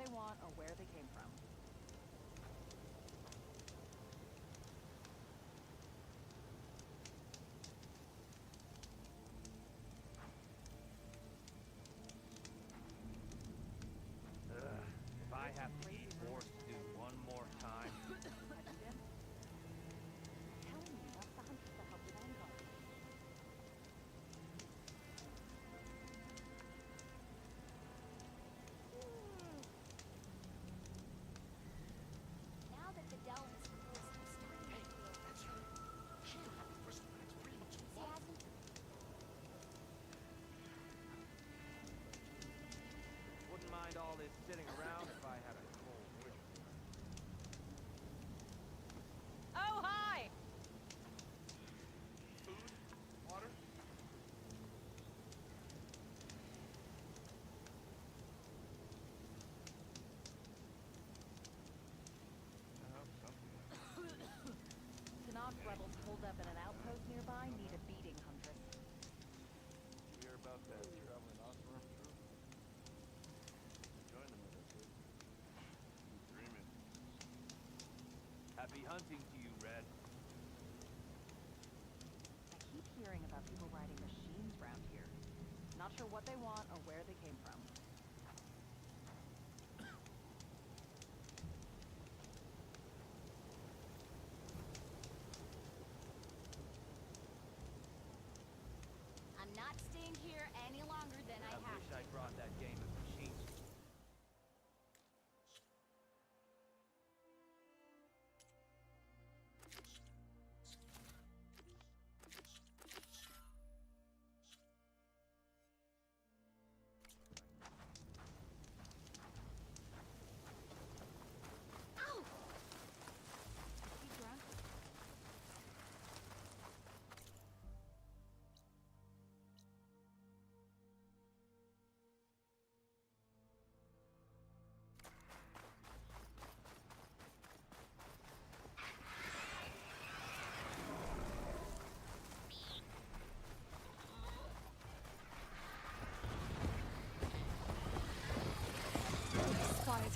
they want or where they came from. If I have to be forced to do one more time. Telling you, that's the hunters that help with Vanguard. Now that the dell is closed, I'm starting to feel That's right. She don't have the first one. It's pretty much a lot. Wouldn't mind all this sitting around if I had a cold whiskey. Oh, hi! Food? Water? Tanakh rebels pulled up in an outpost nearby need a beating, Huntress. You hear about that traveling Osram troop? Join them with us, eh? You're dreaming. Happy hunting to you, Red. I keep hearing about people riding machines around here. Not sure what they want or where they came from. I'm not staying here any longer than I I have wish to. I brought that game of machines. Ow! Is he drunk? Quiet.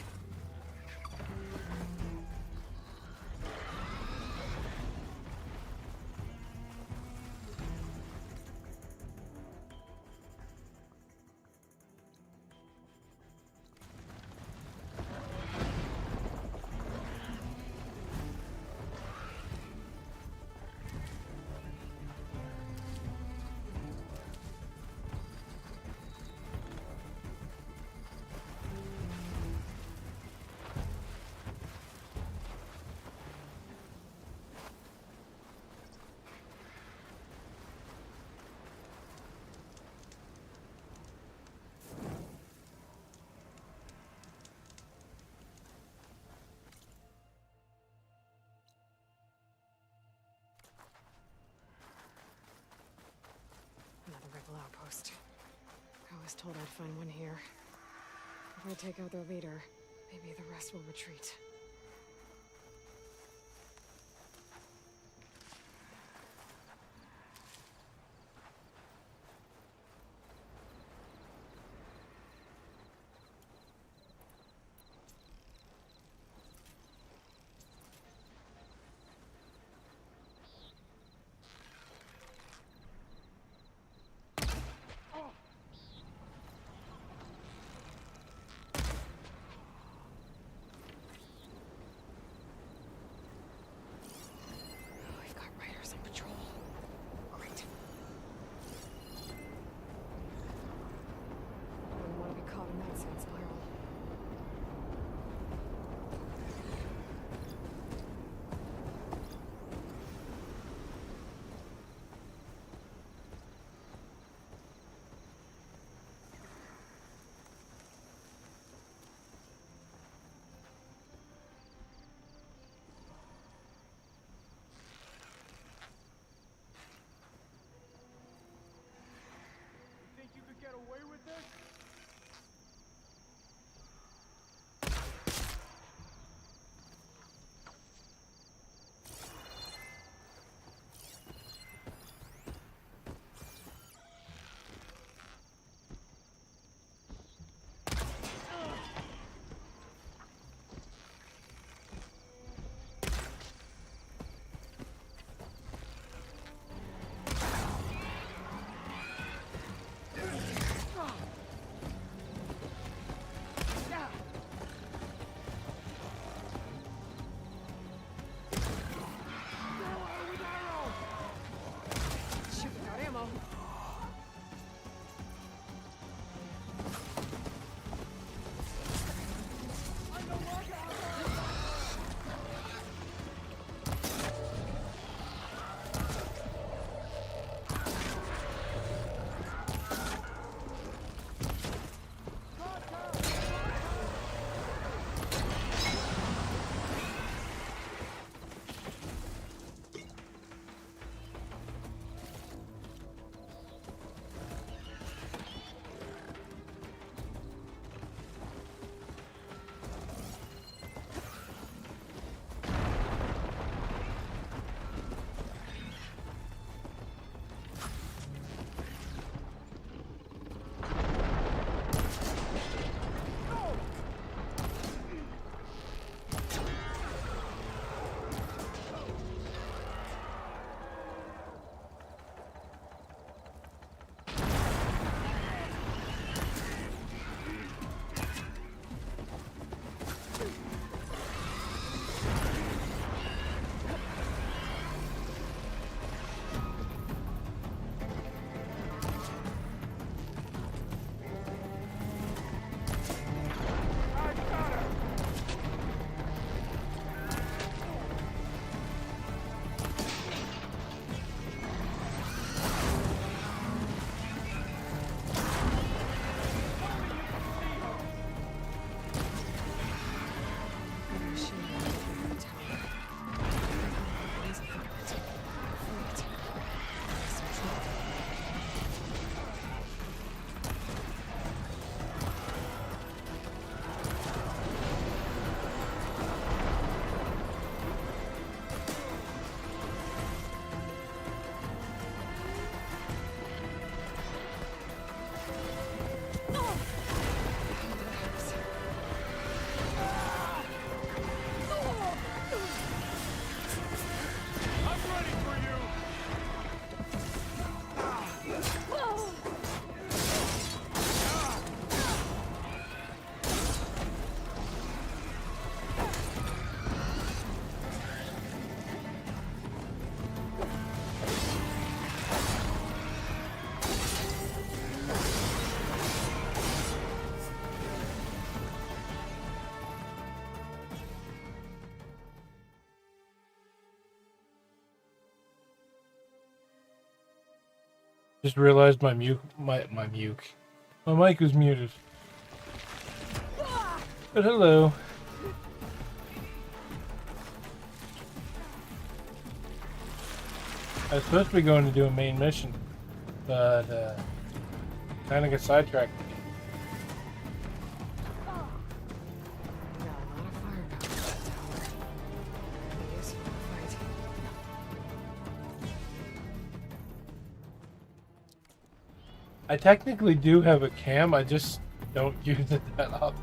Another rebel outpost. I was told I'd find one here. If I take out their leader, maybe the rest will retreat. Just realized my mic was muted. But hello. I was supposed to be going to do a main mission, but kind of got sidetracked. I technically do have a cam, I just don't use it that often.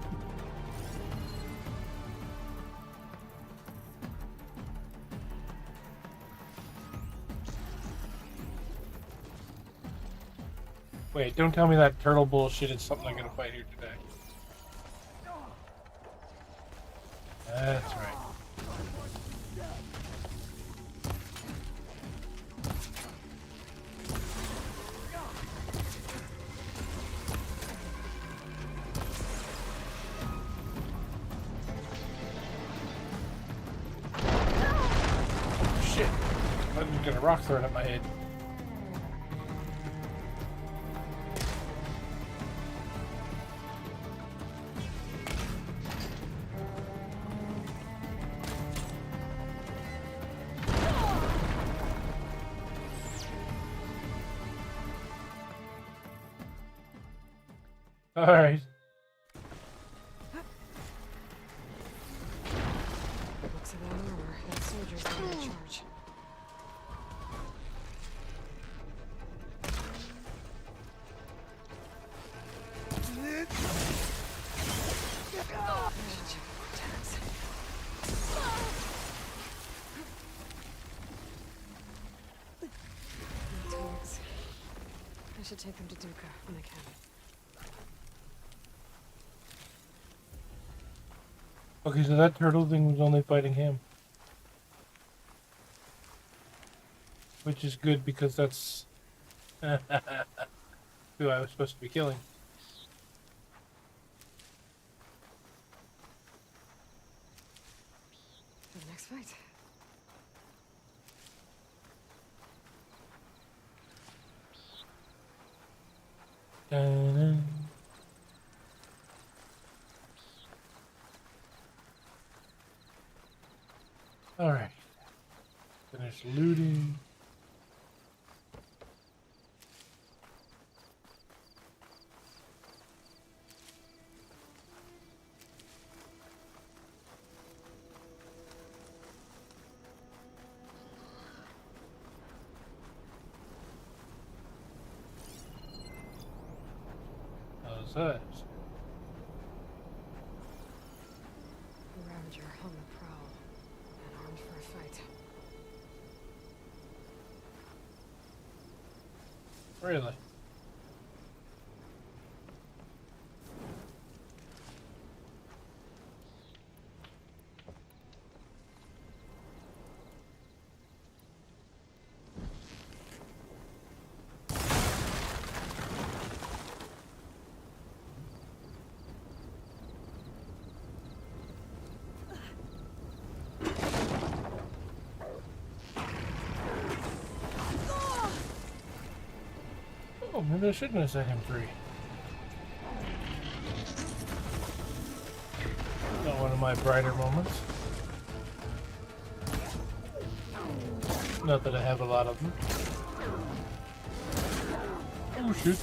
Wait, don't tell me that turtle bullshit is something I'm gonna fight here today. That's right. Shit. I'm just gonna rock thrown at my head. All right. Looks of that armor. That soldier's not in charge. I should take them to Duca when I can. Okay, so that turtle thing was only fighting him. Which is good because that's who I was supposed to be killing. The next fight. Dun-dun. All right. Finish looting. How's that? Ravager on the prowl and armed for a fight. Really? Oh, maybe I shouldn't have set him free. Not one of my brighter moments. Not that I have a lot of them. Oh shoot.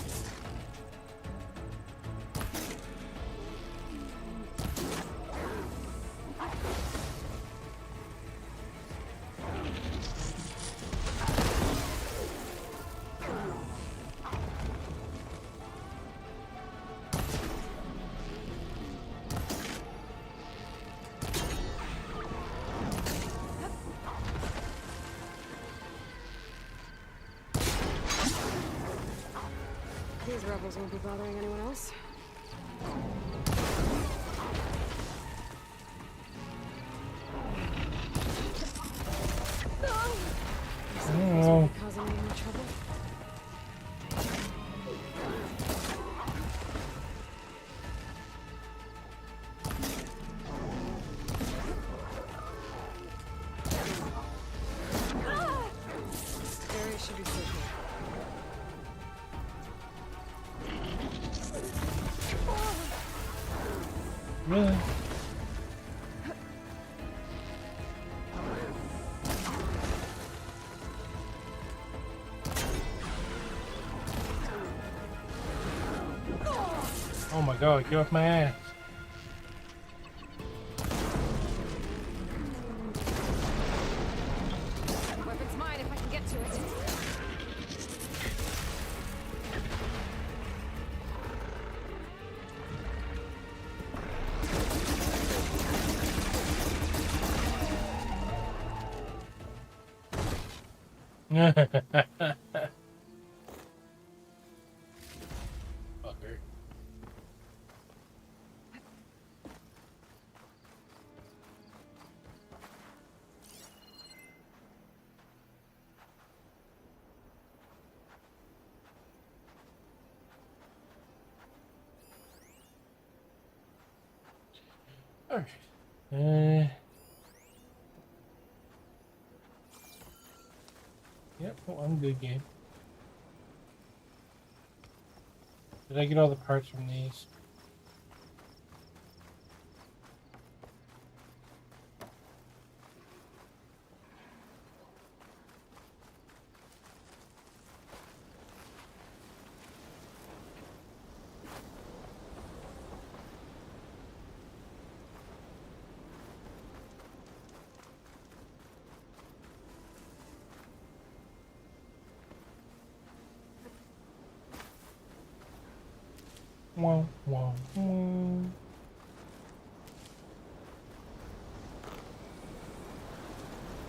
These rebels won't be bothering anyone else. Oh. Causing me any trouble? Barry should be safe here. Really? Oh my god, get off my ass. Weapon's mine if I can get to it. Fucker. Alright. Yep, well, I'm good game. Did I get all the parts from these? Wow, wow, wow.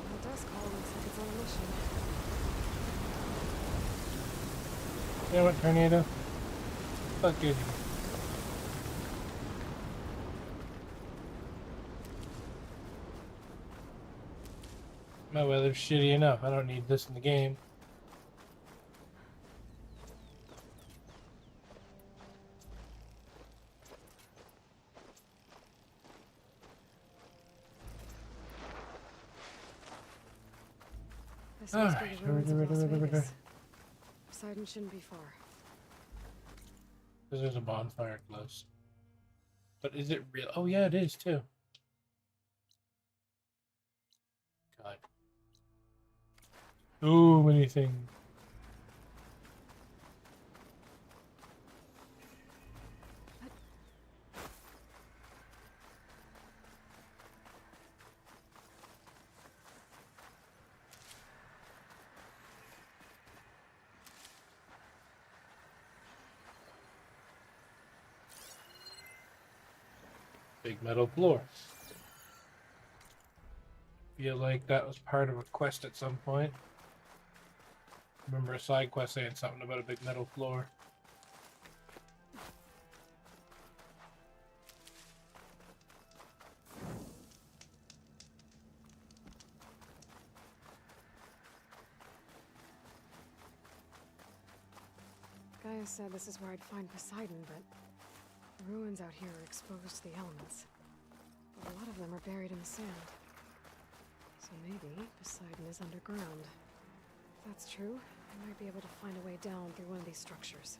The dust call looks like it's on a mission. You know what, Tornado? Fuck you. My weather's shitty enough. I don't need this in the game. This must be Alright, the ruins of Las right. Vegas. Poseidon shouldn't be far. Because there's a bonfire close. But is it real? Oh yeah, it is too. God. Too many things. Big metal floor. Feel like that was part of a quest at some point. Remember a side quest saying something about a big metal floor. Gaia said this is where I'd find Poseidon, but the ruins out here are exposed to the elements. But a lot of them are buried in the sand. So maybe Poseidon is underground. If that's true, I might be able to find a way down through one of these structures.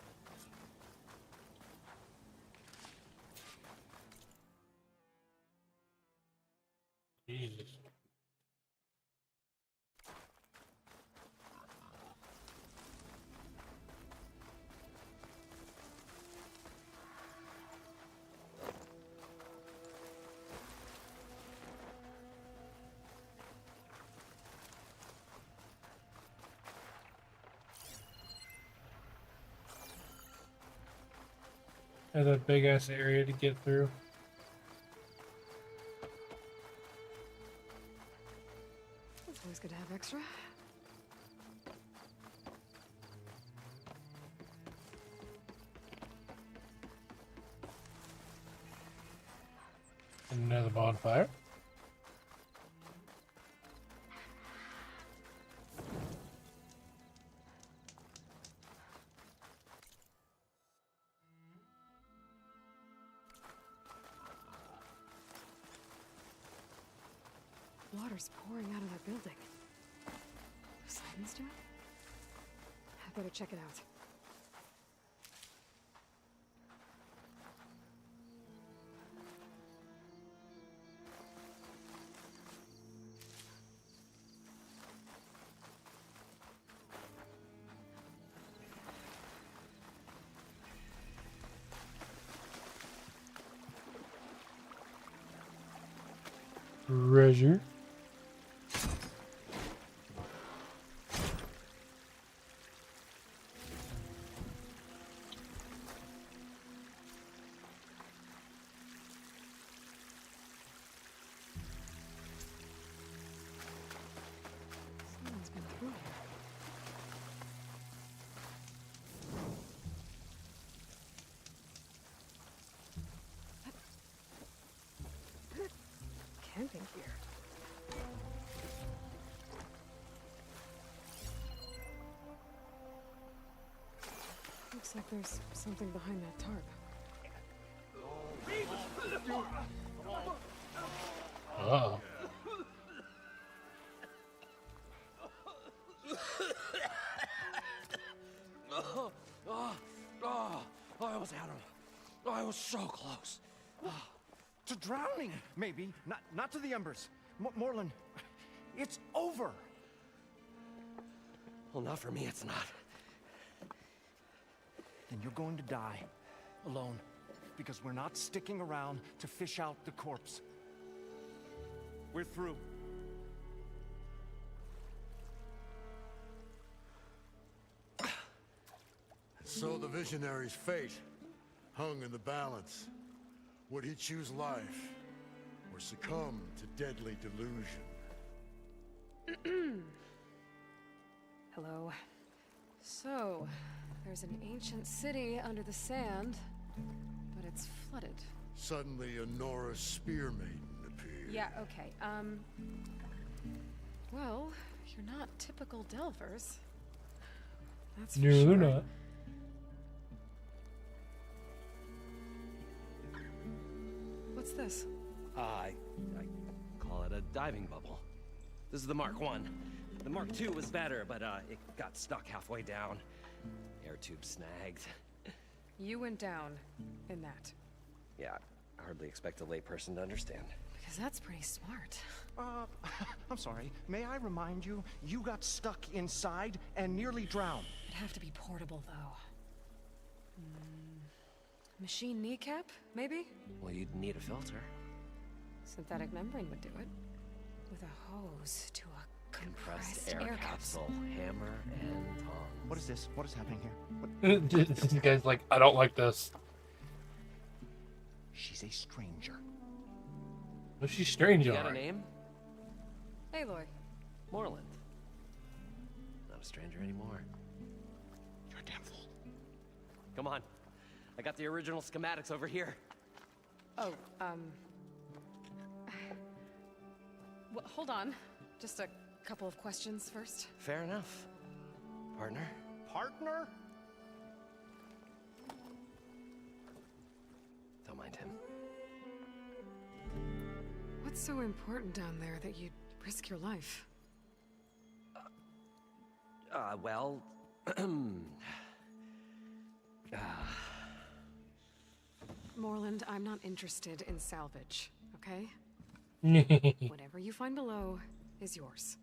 Jesus. Has a big ass area to get through. It's always good to have extra. Another bonfire. Water's pouring out of that building. Poseidon's doing? I better check it out. Treasure. Someone's been through here. Camping here. Looks like there's something behind that tarp. Oh. I almost had him. I was so close. To drowning, maybe. Not to the embers. Moreland, it's over. Well, not for me, it's not. Then you're going to die. Alone. Because we're not sticking around to fish out the corpse. We're through. So the visionary's fate hung in the balance. Would he choose life or succumb to deadly delusion? Hello. So, there's an ancient city under the sand, but it's flooded. Suddenly a Norse spear maiden appeared. Yeah, okay. Well, you're not typical Delvers. That's for No, sure. they're not. What's this? I call it a diving bubble. This is the Mark I. The Mark II was better, but it got stuck halfway down. Air tube snagged. You went down in that. Yeah, I hardly expect a layperson to understand. Because that's pretty smart. I'm sorry. May I remind you, you got stuck inside and nearly drowned. It'd have to be portable, though. Machine kneecap, maybe? Well, you'd need a filter. Synthetic membrane would do it. With a hose to a Compressed air capsule, hammer, and tongs. What is this? What is happening here? What? This guy's like, I don't like this. She's a stranger. What's she strange You on? got a name? Aloy. Moreland. Not a stranger anymore. You're a damn fool. Come on. I got the original schematics over here. Oh, well, hold on. Just a couple of questions first. Fair enough. Partner? Partner? Don't mind him. What's so important down there that you'd risk your life? Well... Moreland, I'm not interested in salvage, okay? Whatever you find below is yours.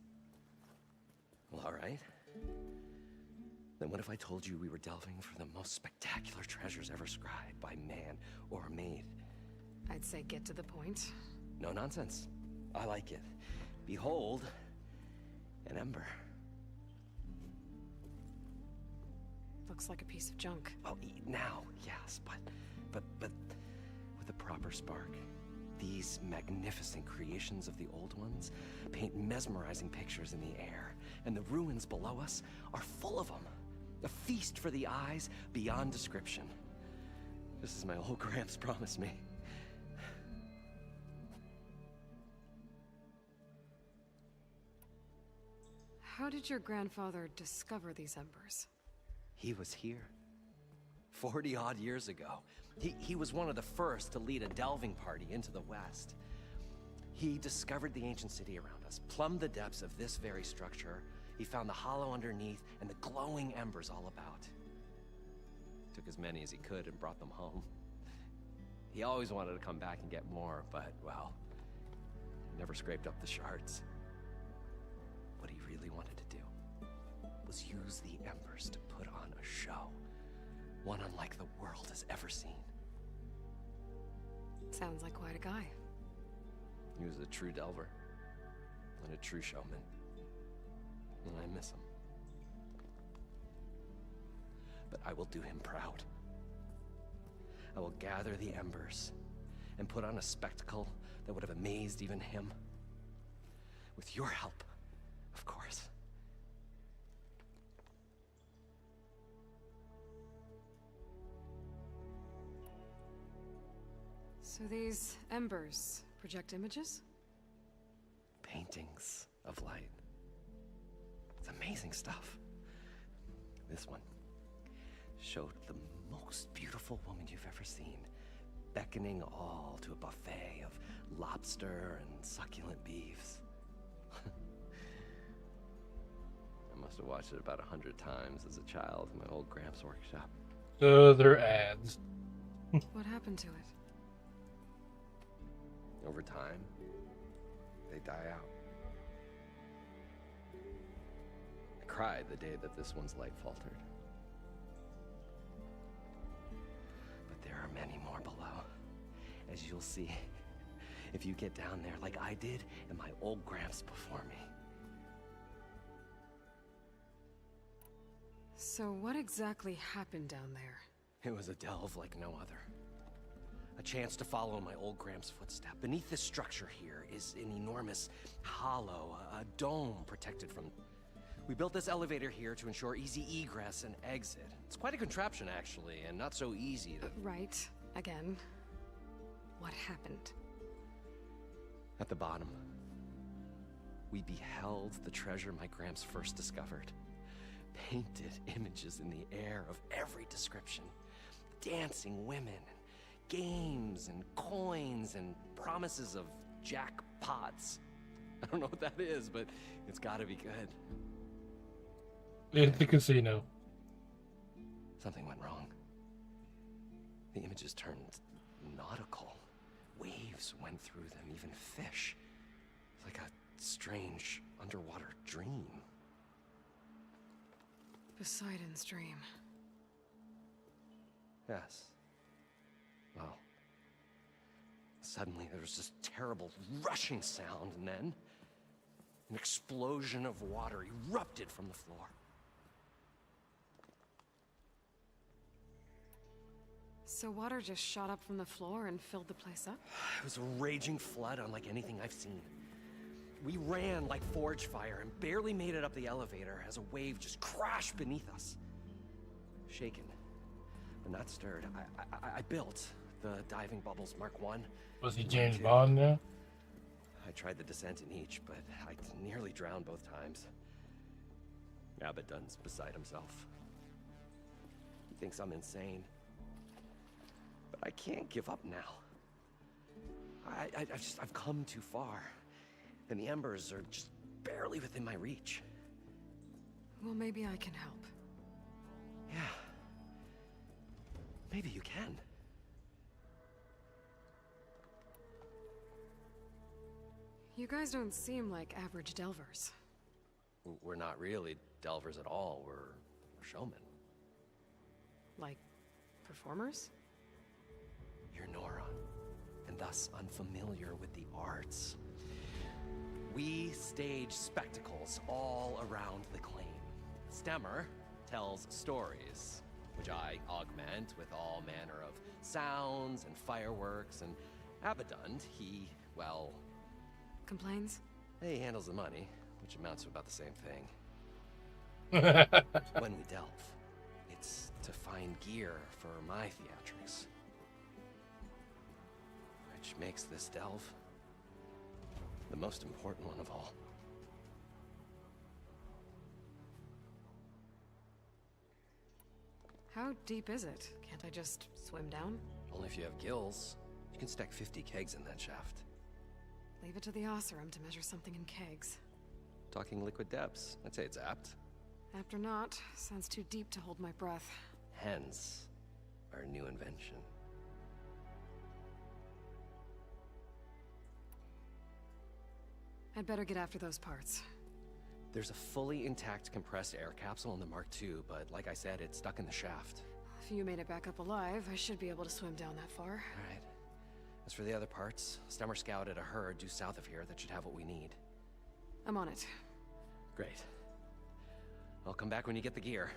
Well, all right. Then what if I told you we were delving for the most spectacular treasures ever scribed by man or maid? I'd say get to the point. No nonsense. I like it. Behold, an ember. Looks like a piece of junk. Well, now, yes, but but with a proper spark. These magnificent creations of the old ones paint mesmerizing pictures in the air, and the ruins below us are full of them. A feast for the eyes beyond description. Just as my old Gramps promised me. How did your grandfather discover these embers? He was here 40-odd years ago. He was one of the first to lead a delving party into the West. He discovered the ancient city around us, plumbed the depths of this very structure. He found the hollow underneath and the glowing embers all about. Took as many as he could and brought them home. He always wanted to come back and get more, but, well, never scraped up the shards. What he really wanted to do was use the embers to put on a show. One unlike the world has ever seen. Sounds like quite a guy. He was a true delver and a true showman. And I miss him. But I will do him proud. I will gather the embers and put on a spectacle that would have amazed even him. With your help, of course. So these embers project images? Paintings of light. It's amazing stuff. This one showed the most beautiful woman you've ever seen, beckoning all to a buffet of lobster and succulent beefs. I must have watched it about 100 times as a child in my old Gramps workshop. So they're ads. What happened to it? Over time, they die out. I cried the day that this one's light faltered. But there are many more below, as you'll see if you get down there like I did and my old Gramps before me. So what exactly happened down there? It was a delve like no other. A chance to follow in my old Gramps' footstep. Beneath this structure here is an enormous hollow, a dome protected from... We built this elevator here to ensure easy egress and exit. It's quite a contraption, actually, and not so easy to... Right. Again. What happened? At the bottom, we beheld the treasure my Gramps first discovered. Painted images in the air of every description. Dancing women, games and coins and promises of jackpots. I don't know what that is, but it's gotta be good. In the casino. Something went wrong. The images turned nautical. Waves went through them, even fish. It's like a strange underwater dream. Poseidon's dream. Yes. Well, suddenly there was this terrible rushing sound, and then an explosion of water erupted from the floor. So water just shot up from the floor and filled the place up? It was a raging flood unlike anything I've seen. We ran like forge fire and barely made it up the elevator as a wave just crashed beneath us. Shaken, but not stirred, I built the diving bubbles Mark I. Was he James Bond now? I tried the descent in each, but I nearly drowned both times. Abbott Dunn's beside himself. He thinks I'm insane. But I can't give up now. I've come too far. And the embers are just barely within my reach. Well, maybe I can help. Yeah. Maybe you can. You guys don't seem like average delvers. We're not really delvers at all. We're showmen. Like, performers? You're Nora, and thus unfamiliar with the arts. We stage spectacles all around the claim. Stemmer tells stories. which I augment with all manner of sounds and fireworks, and Abaddon, he, well, Complains? he handles the money, which amounts to about the same thing. When we delve, it's to find gear for my theatrics. Which makes this delve the most important one of all. How deep is it? Can't I just swim down? Only if you have gills. You can stack 50 kegs in that shaft. Leave it to the Osseram to measure something in kegs. Talking liquid depths, I'd say it's apt. Apt or not, sounds too deep to hold my breath. Hence, our new invention. I'd better get after those parts. There's a fully intact compressed air capsule in the Mark II, but like I said, it's stuck in the shaft. If you made it back up alive, I should be able to swim down that far. All right. As for the other parts, Stemmer scouted a herd due south of here that should have what we need. I'm on it. Great. I'll come back when you get the gear.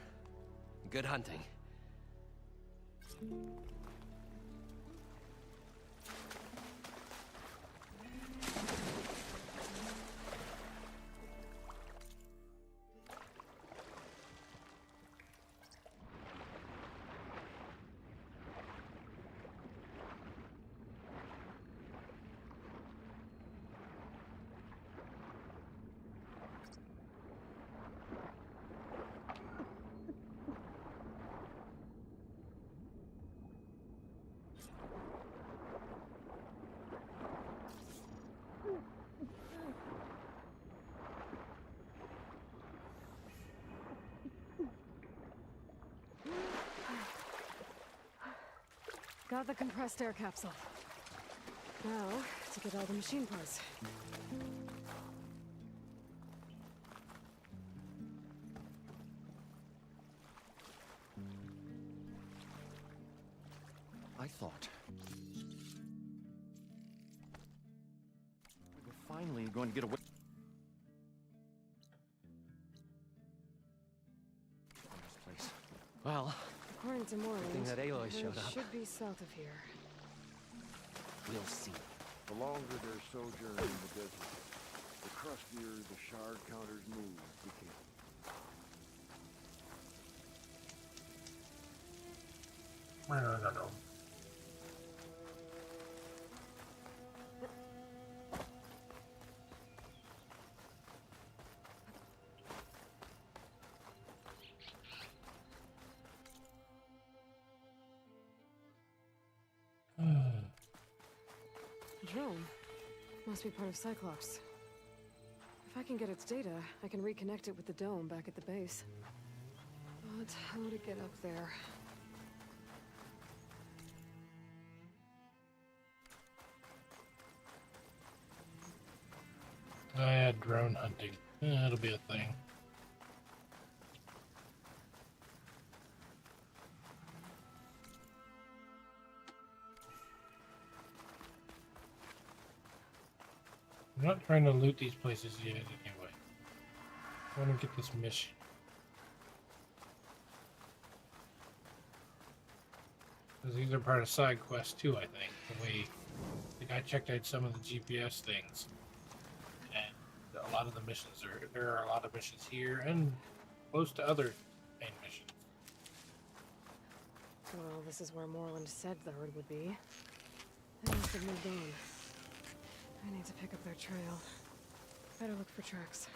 Good hunting. Got the compressed air capsule. Now, to get all the machine parts. I thought we were finally going to get away from this place. Well, According to Moreland, thing that Aloy they showed up. should be south of here. we'll see. The longer their sojourn in the desert, the crustier the shard counter's moves became. No. Drone. Must be part of Cyclops. If I can get its data, I can reconnect it with the dome back at the base. But how to get up there? I had drone hunting. That'll be a thing. I'm not trying to loot these places yet anyway. I want to get this mission. Because these are part of side quests too, I think. The way I checked out some of the GPS things. And a lot of the missions there are a lot of missions here and close to other main missions. Well, this is where Moreland said the herd would be. They must have moved on. I need to pick up their trail. Better look for tracks.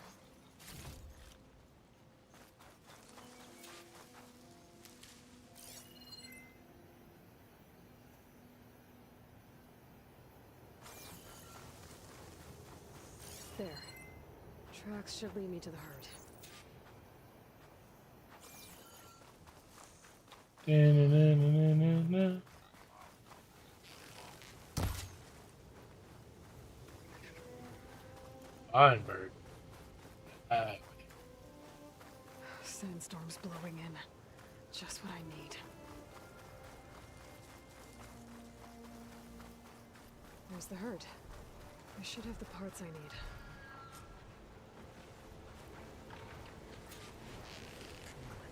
There. Tracks should lead me to the herd. Da-na-na-na-na-na. Fine, bird. Sandstorm's blowing in. Just what I need. There's the herd. I should have the parts I need.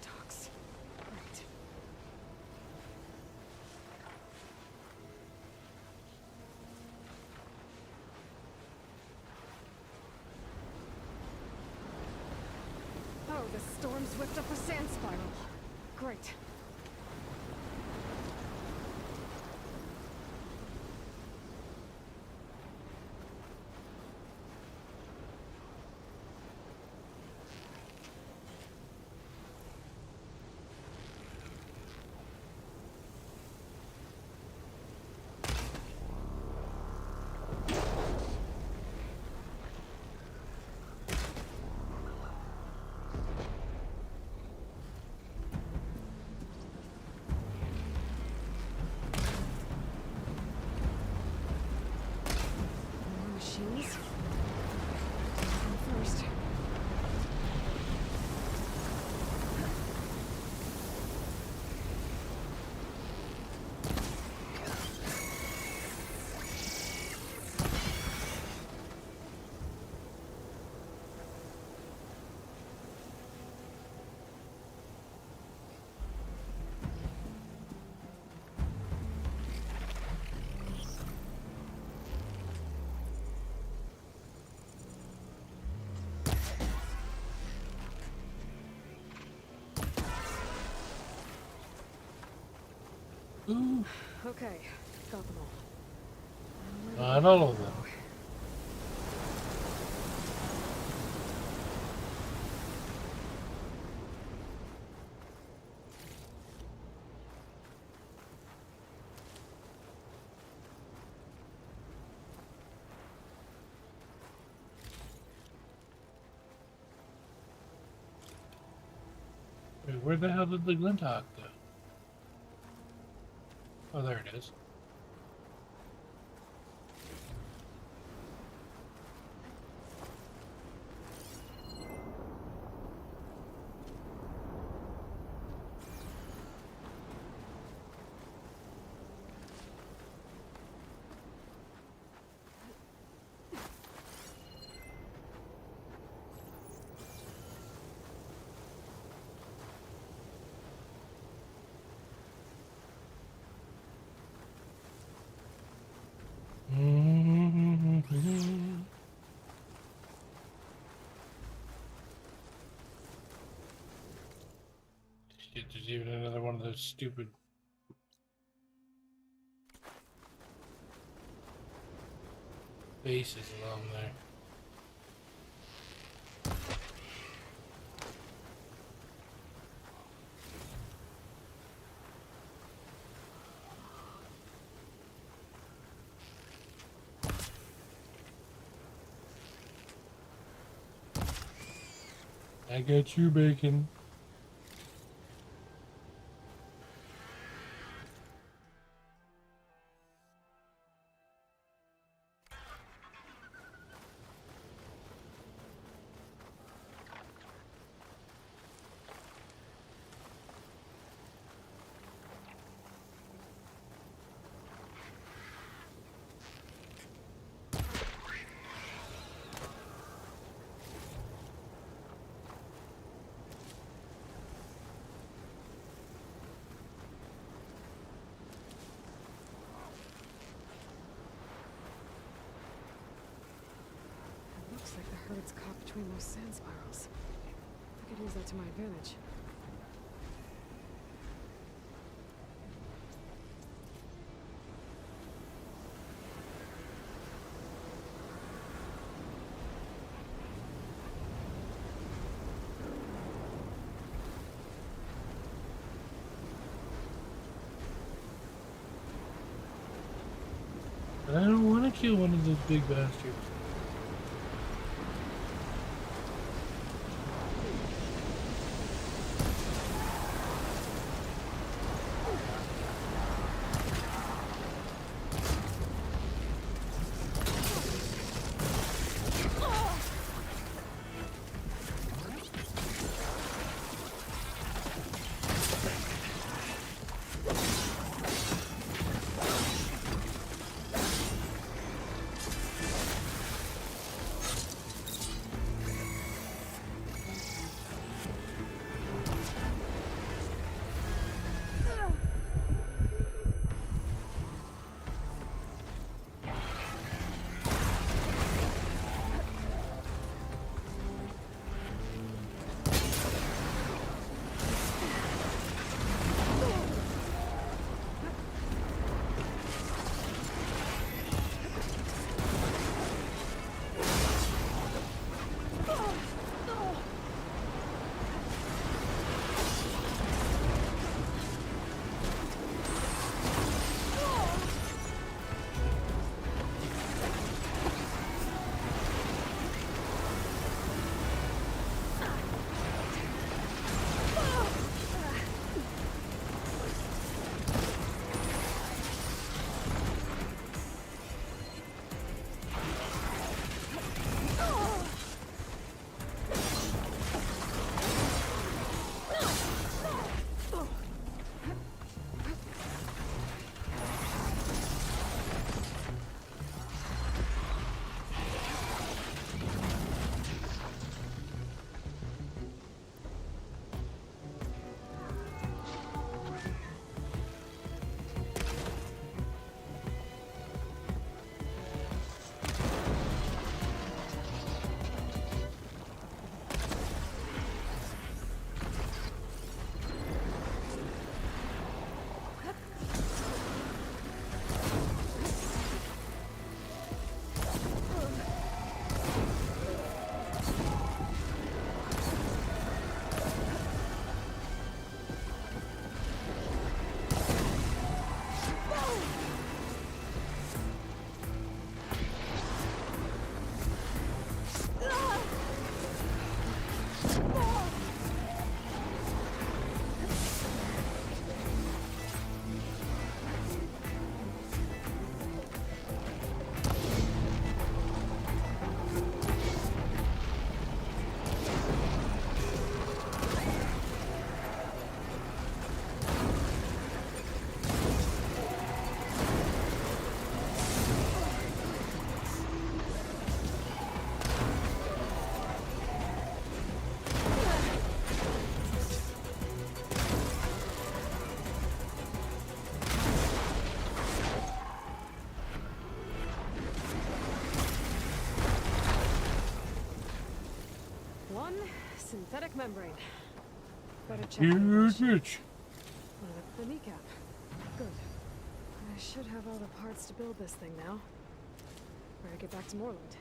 Docks. Right. this storm's whipped up a sand spiral. Great. Machines? First. Ooh, Okay, got them all. not all of them. Wait, where the hell did the Glinthawk go? Oh, there it is. Shit, there's even another one of those stupid bases along there. I got you, bacon. Looks like the herd's caught between those sand spirals. I could use that to my advantage. But I don't want to kill one of those big bastards. one synthetic membrane. Better check Huge the bitch. the kneecap. Good. I should have all the parts to build this thing now. Better get back to Moreland.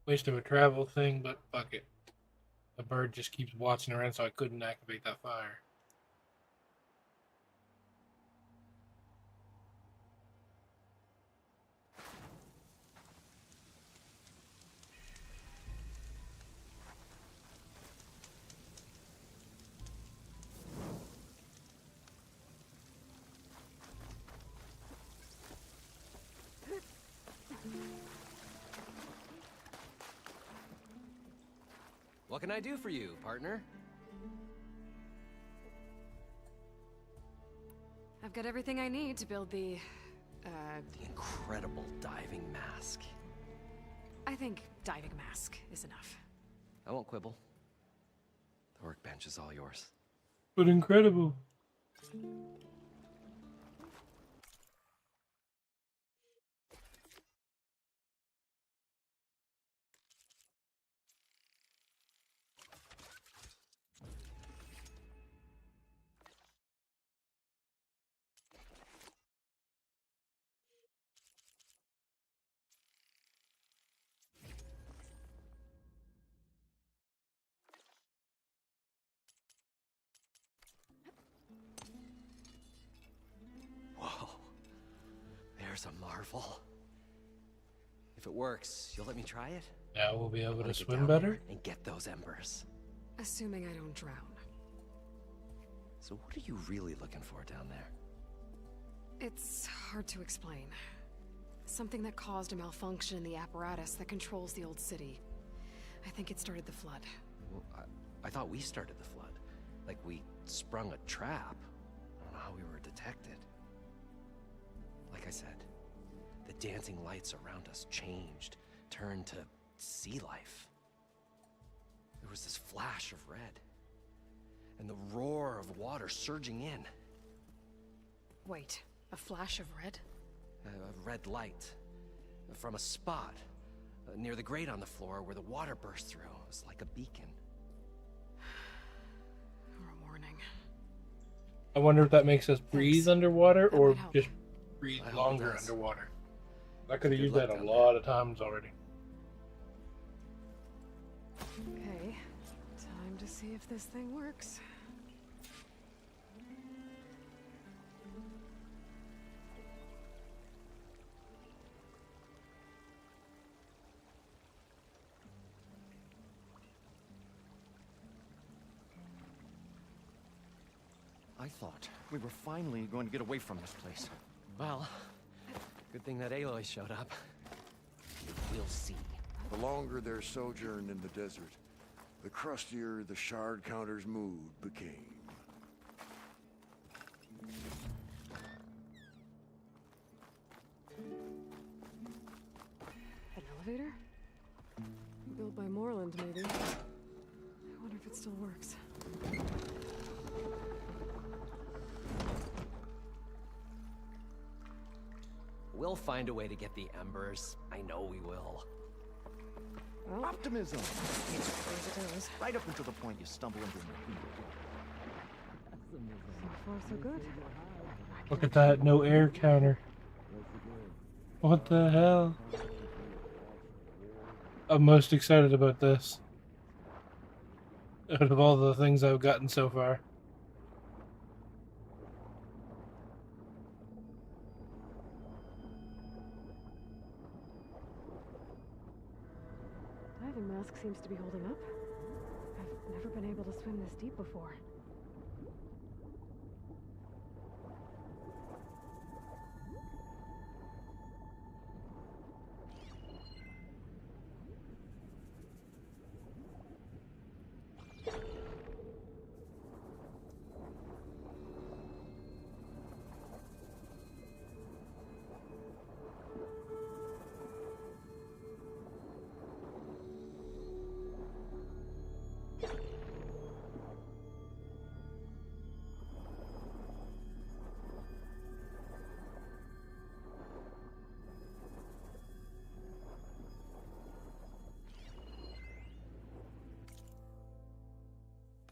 Waste of a travel thing, but fuck it. The bird just keeps watching around, so I couldn't activate that fire. What can I do for you, partner? I've got everything I need to build the incredible diving mask. I think diving mask is enough. I won't quibble. The workbench is all yours. But incredible. Whoa. There's a marvel. If it works, you'll let me try it? Now we'll be able to Get swim down better? there and get those embers. Assuming I don't drown. So what are you really looking for down there? It's hard to explain. Something that caused a malfunction in the apparatus that controls the old city. I think it started the flood. Well, I thought we started the flood. Like we sprung a trap. I don't know how we were detected. Like I said, the dancing lights around us changed, turned to sea life. There was this flash of red, and the roar of water surging in. Wait, a flash of red? A red light from a spot near the grate on the floor where the water burst through. It was like a beacon. Or a warning. I wonder if that makes us breathe underwater That or might help. just breathe I hope it longer does. underwater. I could have Good used luck that a down lot of times already. Okay, time to see if this thing works. I thought we were finally going to get away from this place. Well, good thing that Aloy showed up. We'll see. The longer their sojourn in the desert, the crustier the shard counter's mood became. An elevator? Built by Moreland, maybe. I wonder if it still works. We'll find a way to get the embers. I know we will. Well, Optimism! as it goes. Right up until the point you stumble into an So far, so good. Look at that, no air counter. What the hell? I'm most excited about this. Out of all the things I've gotten so far. Diving mask seems to be holding up. I've never been able to swim this deep before.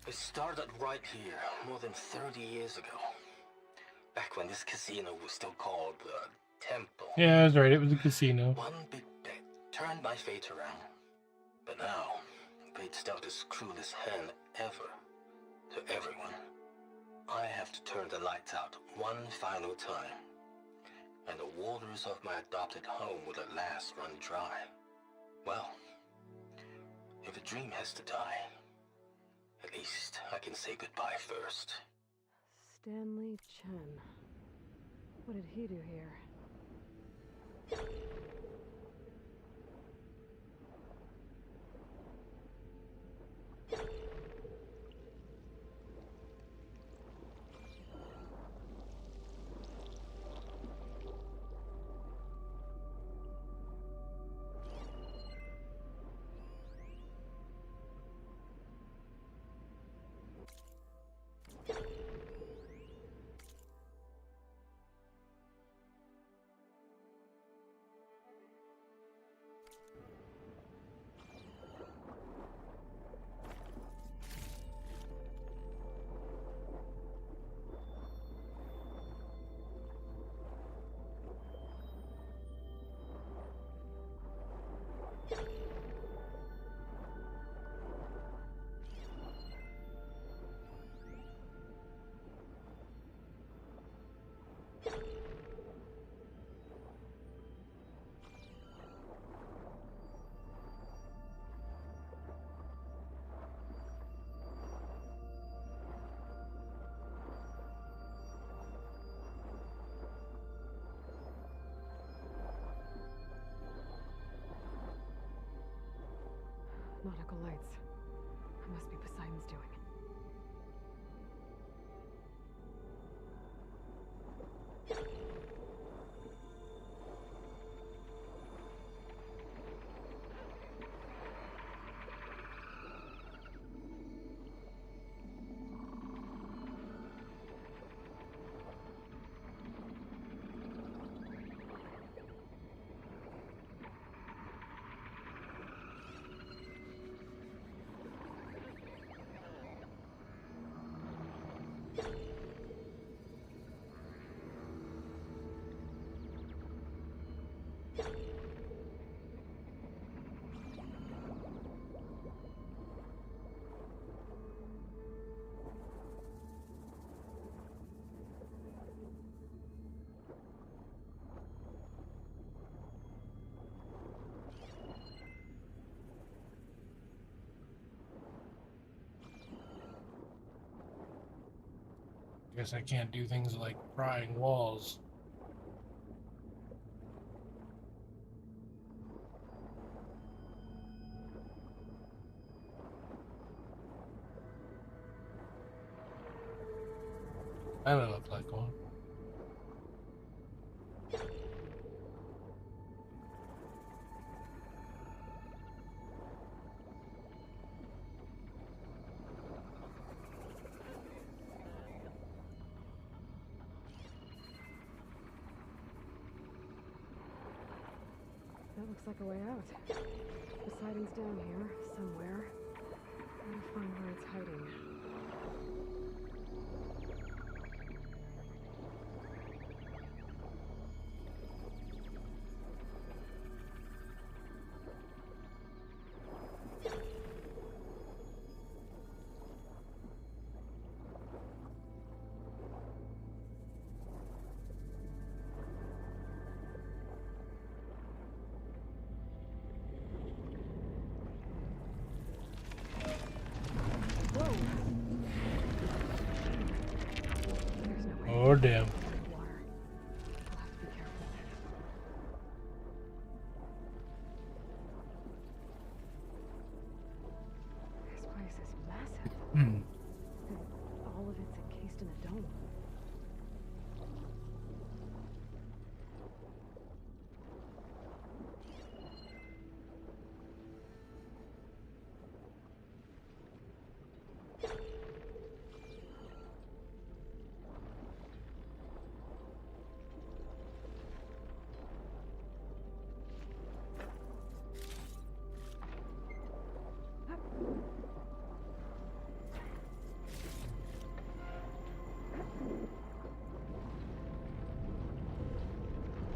It started right here, more than 30 years ago. Back when this casino was still called the Temple. Yeah, I was right, it was a casino. One big bet turned my fate around. But now, fate's dealt this cruelest hand ever to everyone. I have to turn the lights out one final time. And the waters of my adopted home will at last run dry. Well, if a dream has to die, at least I can say goodbye first. Stanley Chen. What did he do here? Nautical lights. It must be Poseidon's doing. Guess I can't do things like prying walls. That don't look like one. That looks like a way out. Poseidon's down here, somewhere. Gotta find where it's hiding. Oh, damn. Water. We'll have to be careful. This place is massive. Hmm. And all of it's encased in a dome.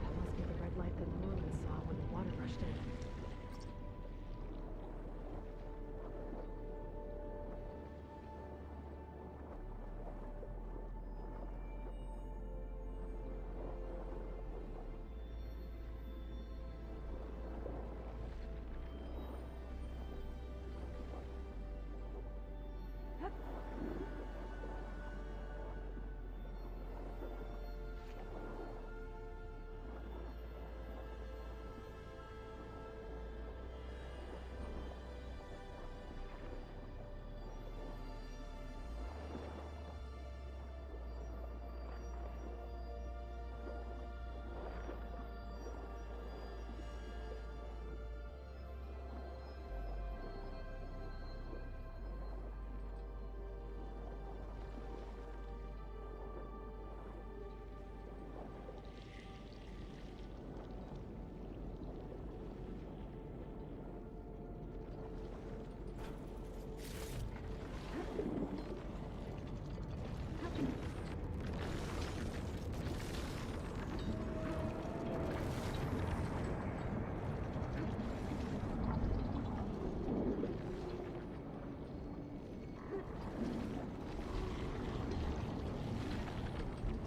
That must be the red light that Norman saw when the water rushed in.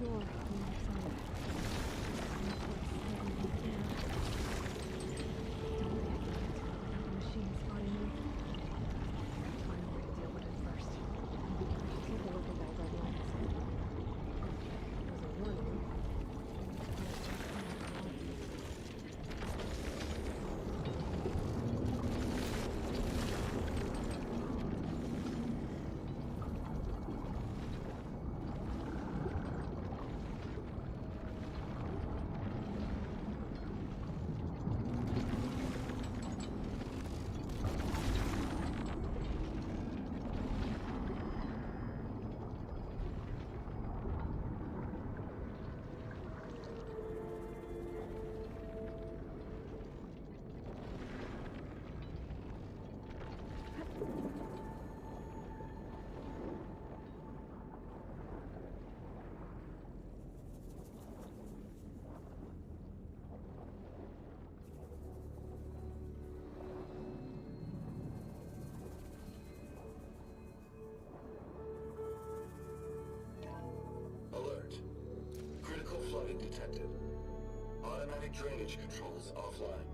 Door on the other side. Machine spotting me. Find a way to deal with it first. Take a look at that red light. There's a warning. Alert. Critical flooding detected. Automatic drainage controls offline.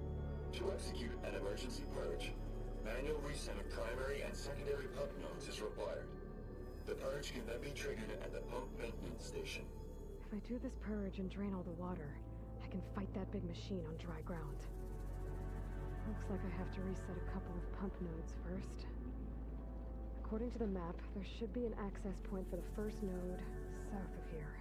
To execute an emergency purge, manual reset of primary and secondary pump nodes is required. The purge can then be triggered at the pump maintenance station. If I do this purge and drain all the water, I can fight that big machine on dry ground. Looks like I have to reset a couple of pump nodes first. According to the map, there should be an access point for the first node south of here.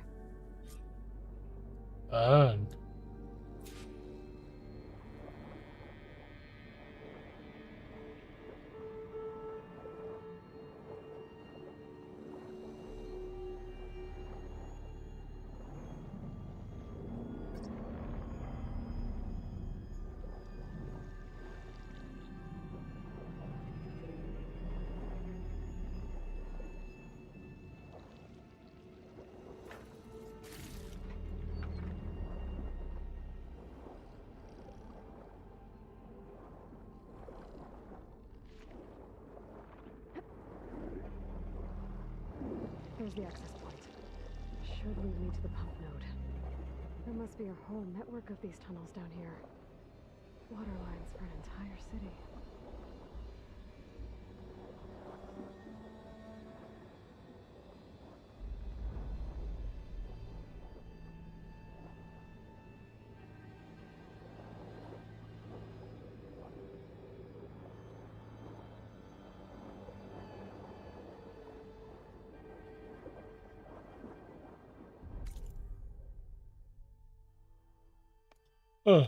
There's the access point. Should lead me to the pump node. There must be a whole network of these tunnels down here. Water lines for an entire city. Huh.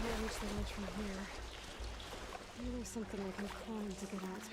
Can't reach the ledge from here. Maybe there's something I can climb to get at.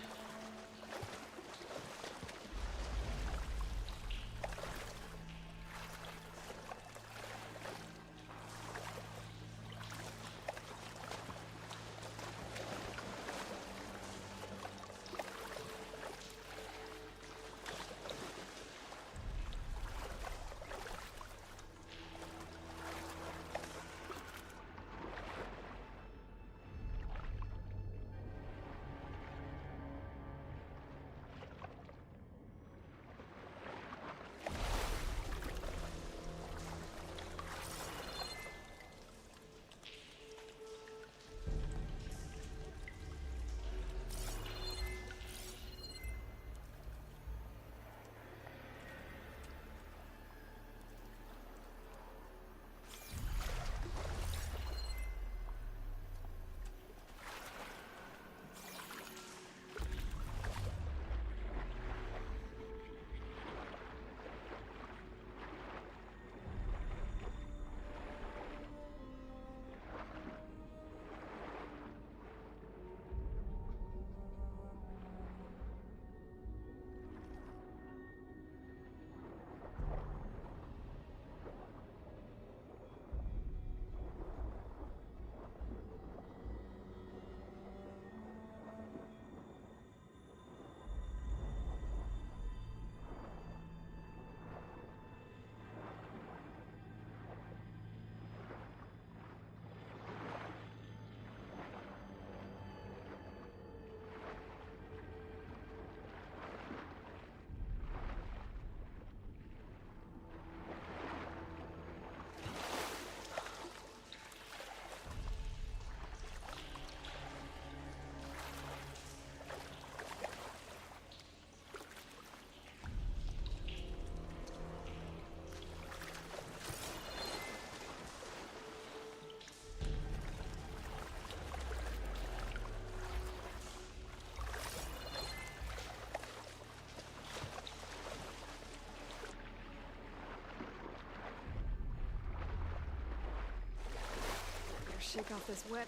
shake off this wet.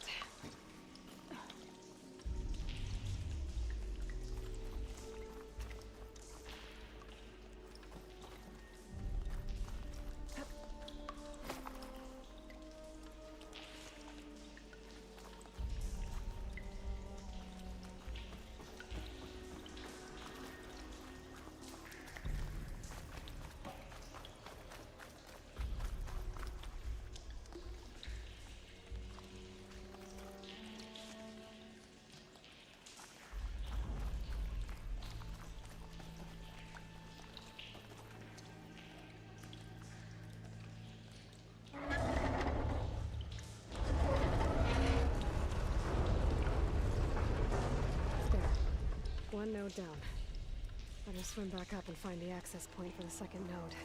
One node down. Better swim back up and find the access point for the second node.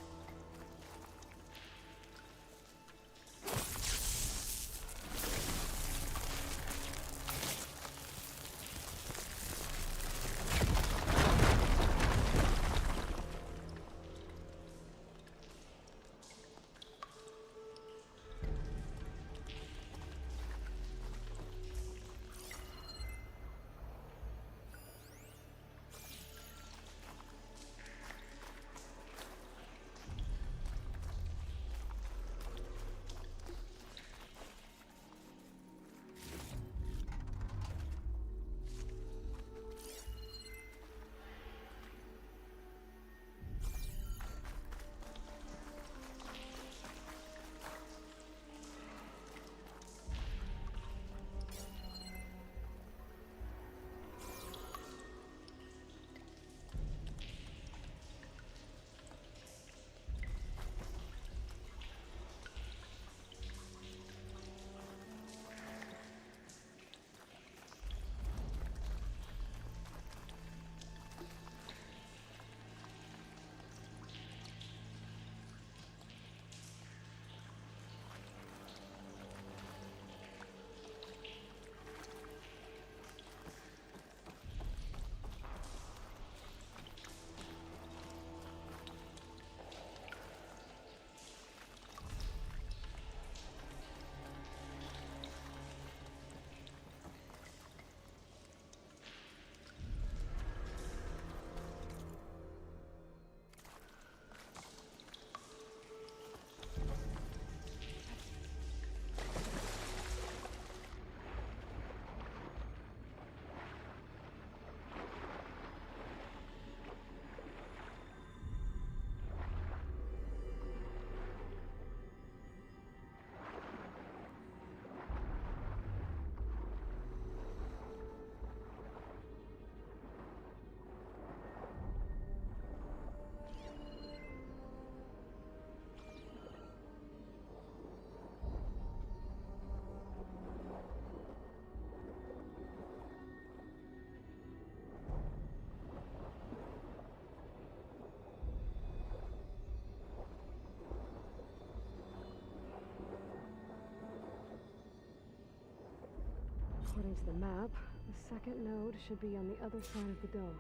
According to the map, the second node should be on the other side of the dome.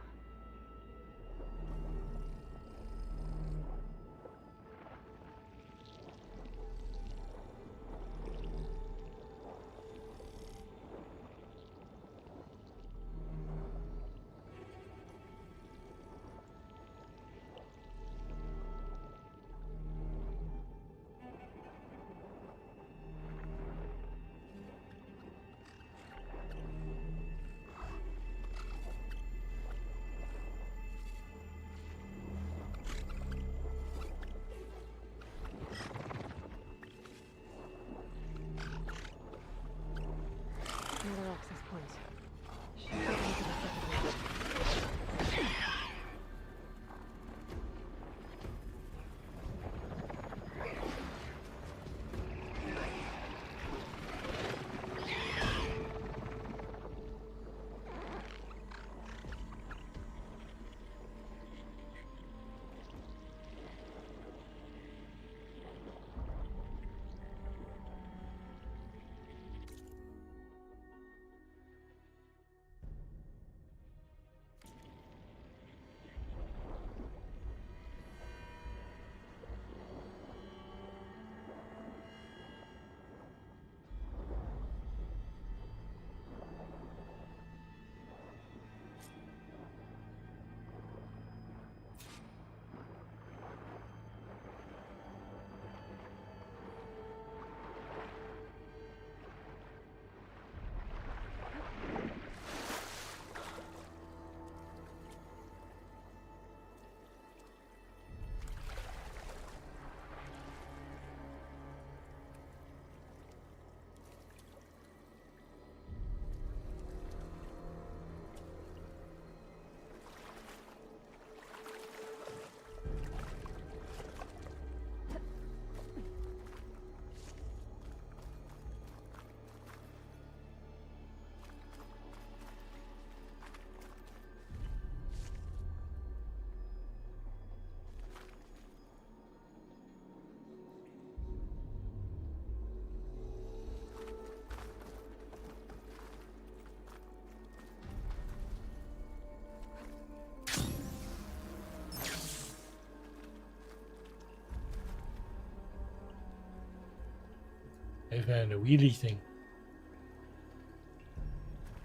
I found a wheelie thing.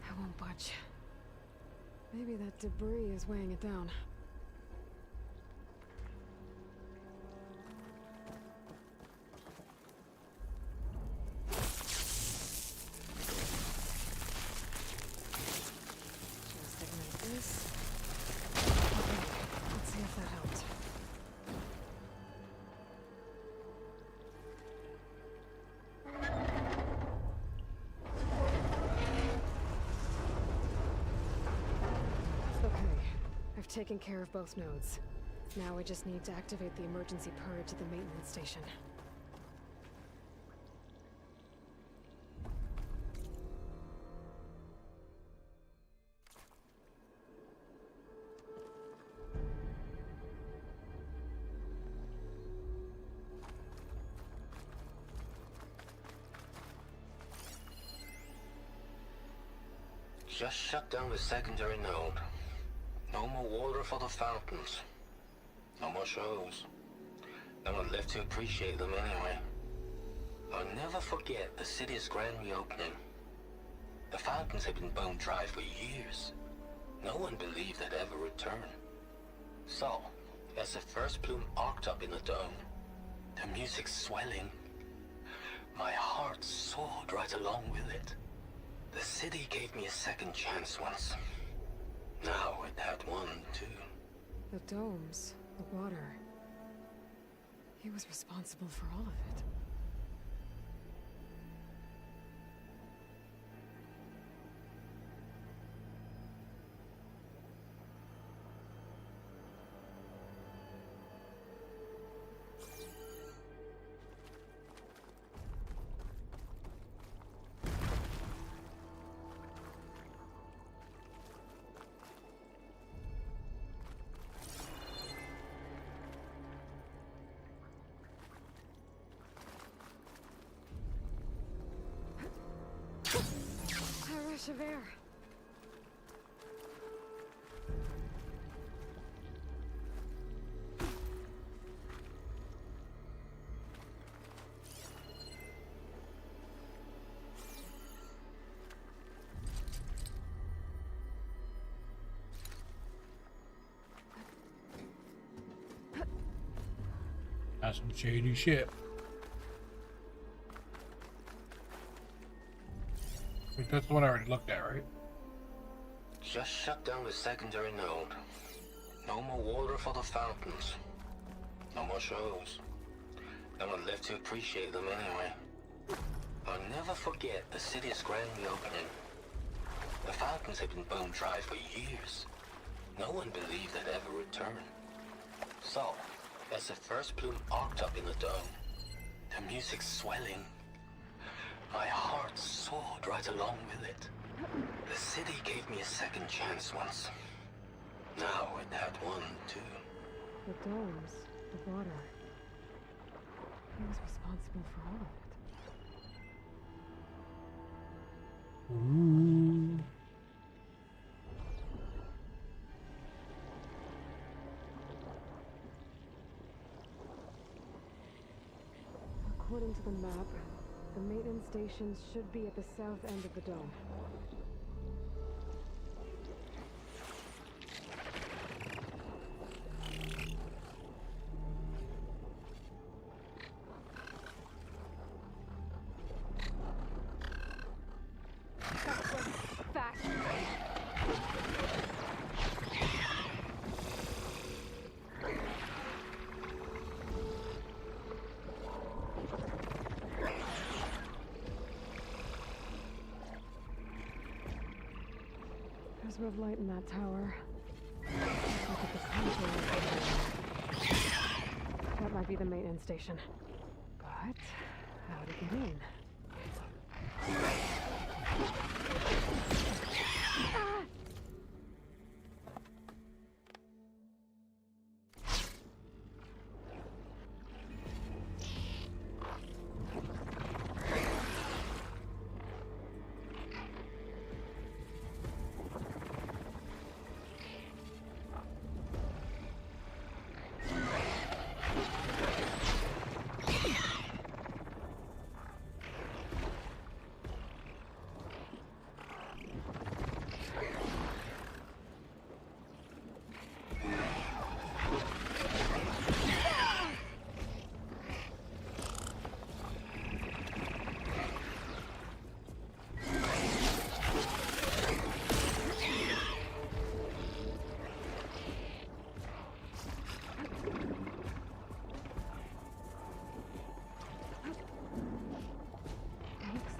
I won't budge. Maybe that debris is weighing it down. Just ignite this. Okay, let's see if that helped. Okay, I've taken care of both nodes. Now I just need to activate the emergency purge at the maintenance station. Just shut down the secondary node. No more water for the fountains. No more shows. No one left to appreciate them anyway. I'll never forget the city's grand reopening. The fountains had been bone dry for years. No one believed they'd ever return. So, as the first plume arced up in the dome, the music swelling, my heart soared right along with it. The city gave me a second chance once. Now it had one, too. The domes, the water. He was responsible for all of it. A rush of air. That's some shady shit. Wait, that's the one I already looked at, right? Just shut down the secondary node. No more water for the fountains. No more shows. No one left to appreciate them anyway. I'll never forget the city's grand reopening. The fountains had been bone dry for years. No one believed they'd ever return. So, as the first plume arced up in the dome, the music swelling, my heart soared right along with it. The city gave me a second chance once. Now it had one, too. The domes, the water. He was responsible for all of it. Ooh. According to the map, the maintenance stations should be at the south end of the dome. Fast. There's red light in that tower. Look at the contour. That might be the maintenance station. But how to get in? Ah!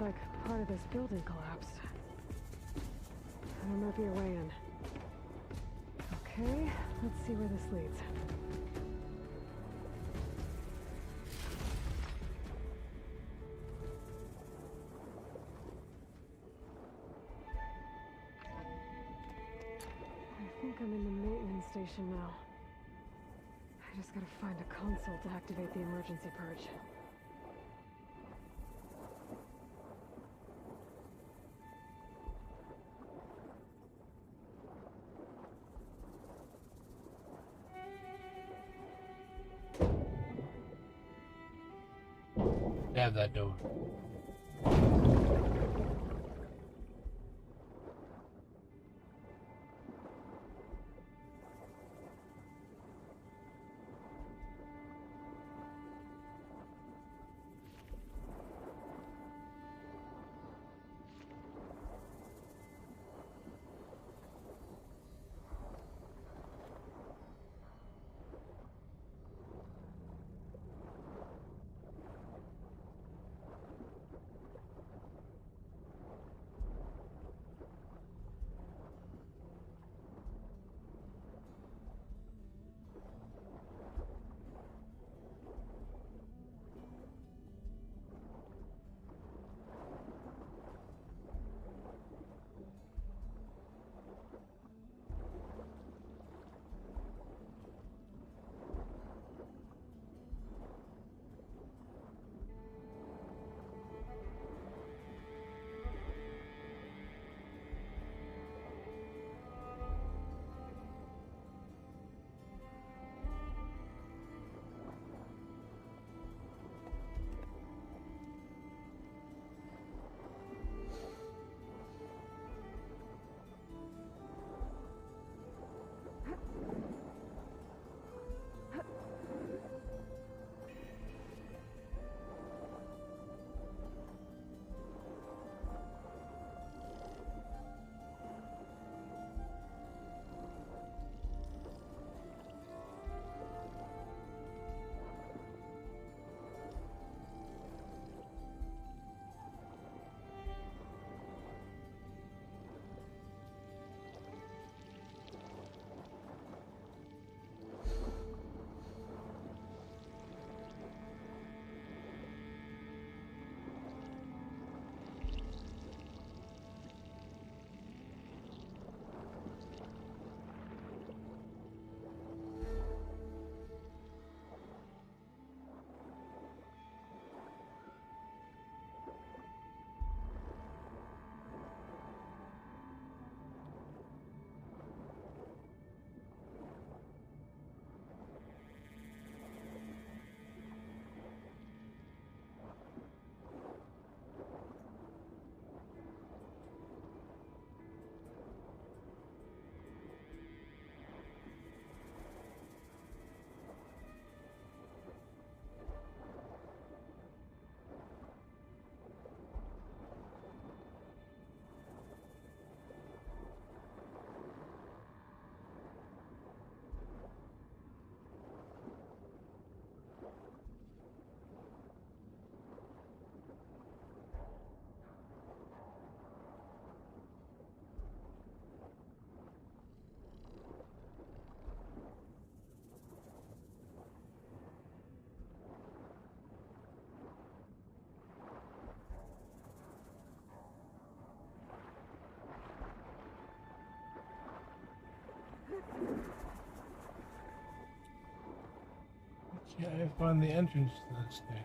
Looks like part of this building collapsed. There might be a way in. Okay, let's see where this leads. I think I'm in the maintenance station now. I just gotta find a console to activate the emergency purge. Stab that door. Yeah, I find the entrance to this thing.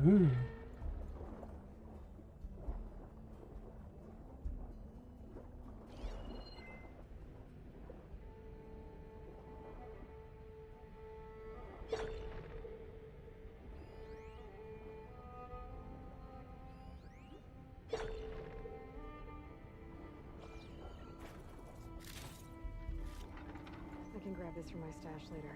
Ooh. I can grab this from my stash later.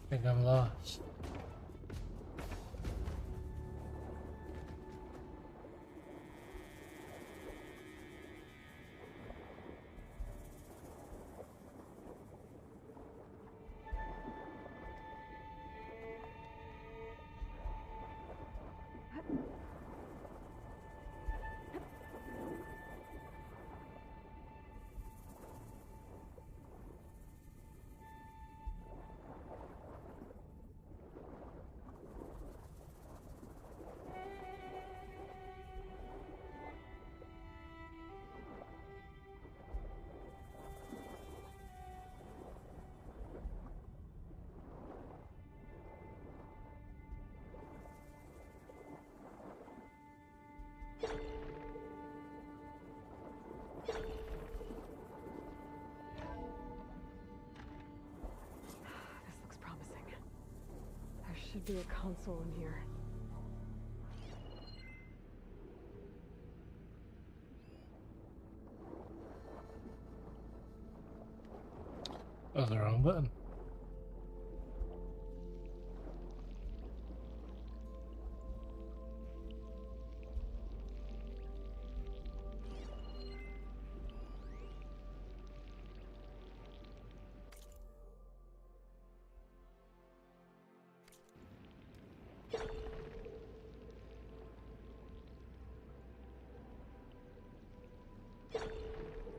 I think I'm lost. This looks promising. There should be a console in here. Oh, the wrong button.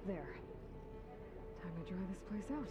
There. Time to dry this place out.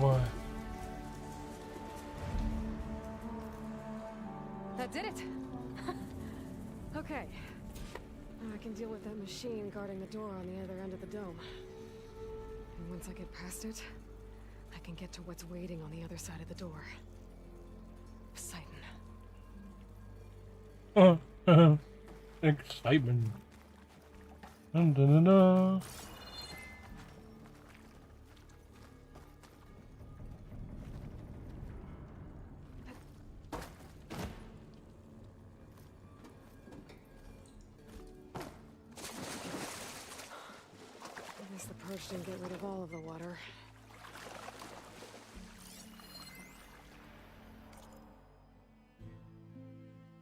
boy. That did it! Okay. Now I can deal with that machine guarding the door on the other end of the dome. And once I get past it, I can get to what's waiting on the other side of the door. Poseidon. Excitement. Dun, dun, dun, dun. At least the purge didn't get rid of all of the water.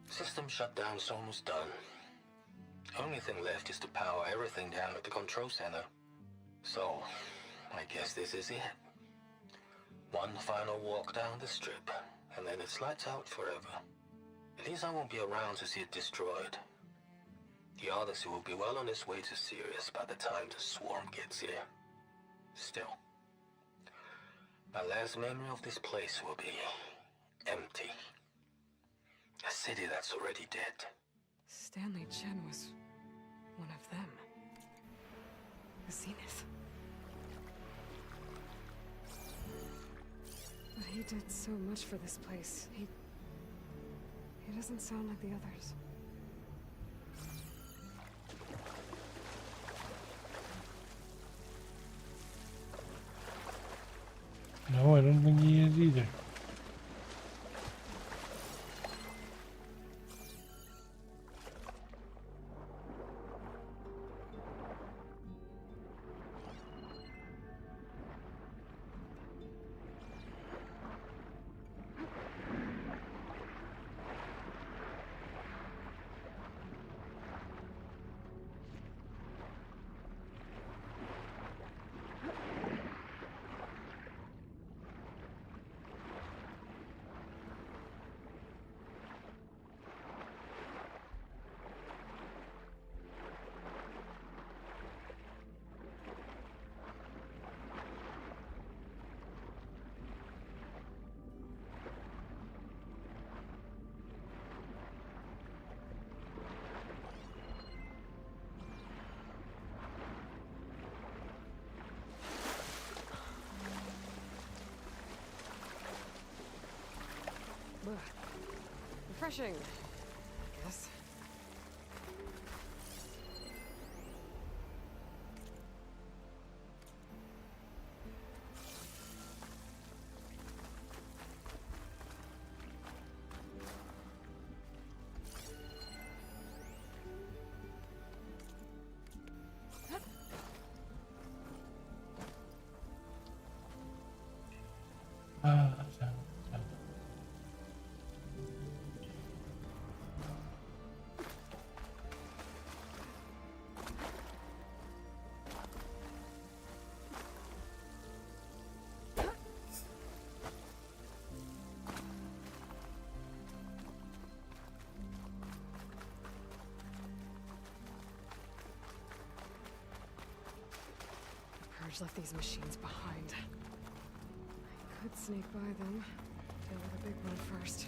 System shutdown's almost done. Only thing left is to power everything down at the control center. So, I guess this is it. One final walk down the strip, and then it's lights out forever. At least I won't be around to see it destroyed. The Odyssey will be well on its way to Sirius by the time the swarm gets here. Still, my last memory of this place will be empty. A city that's already dead. Stanley Chen was one of them. The Zenith. But he did so much for this place. He doesn't sound like the others. No, I don't think he is either. Ugh. Refreshing, I guess. Purge left these machines behind. I could sneak by them. Deal with the big one first.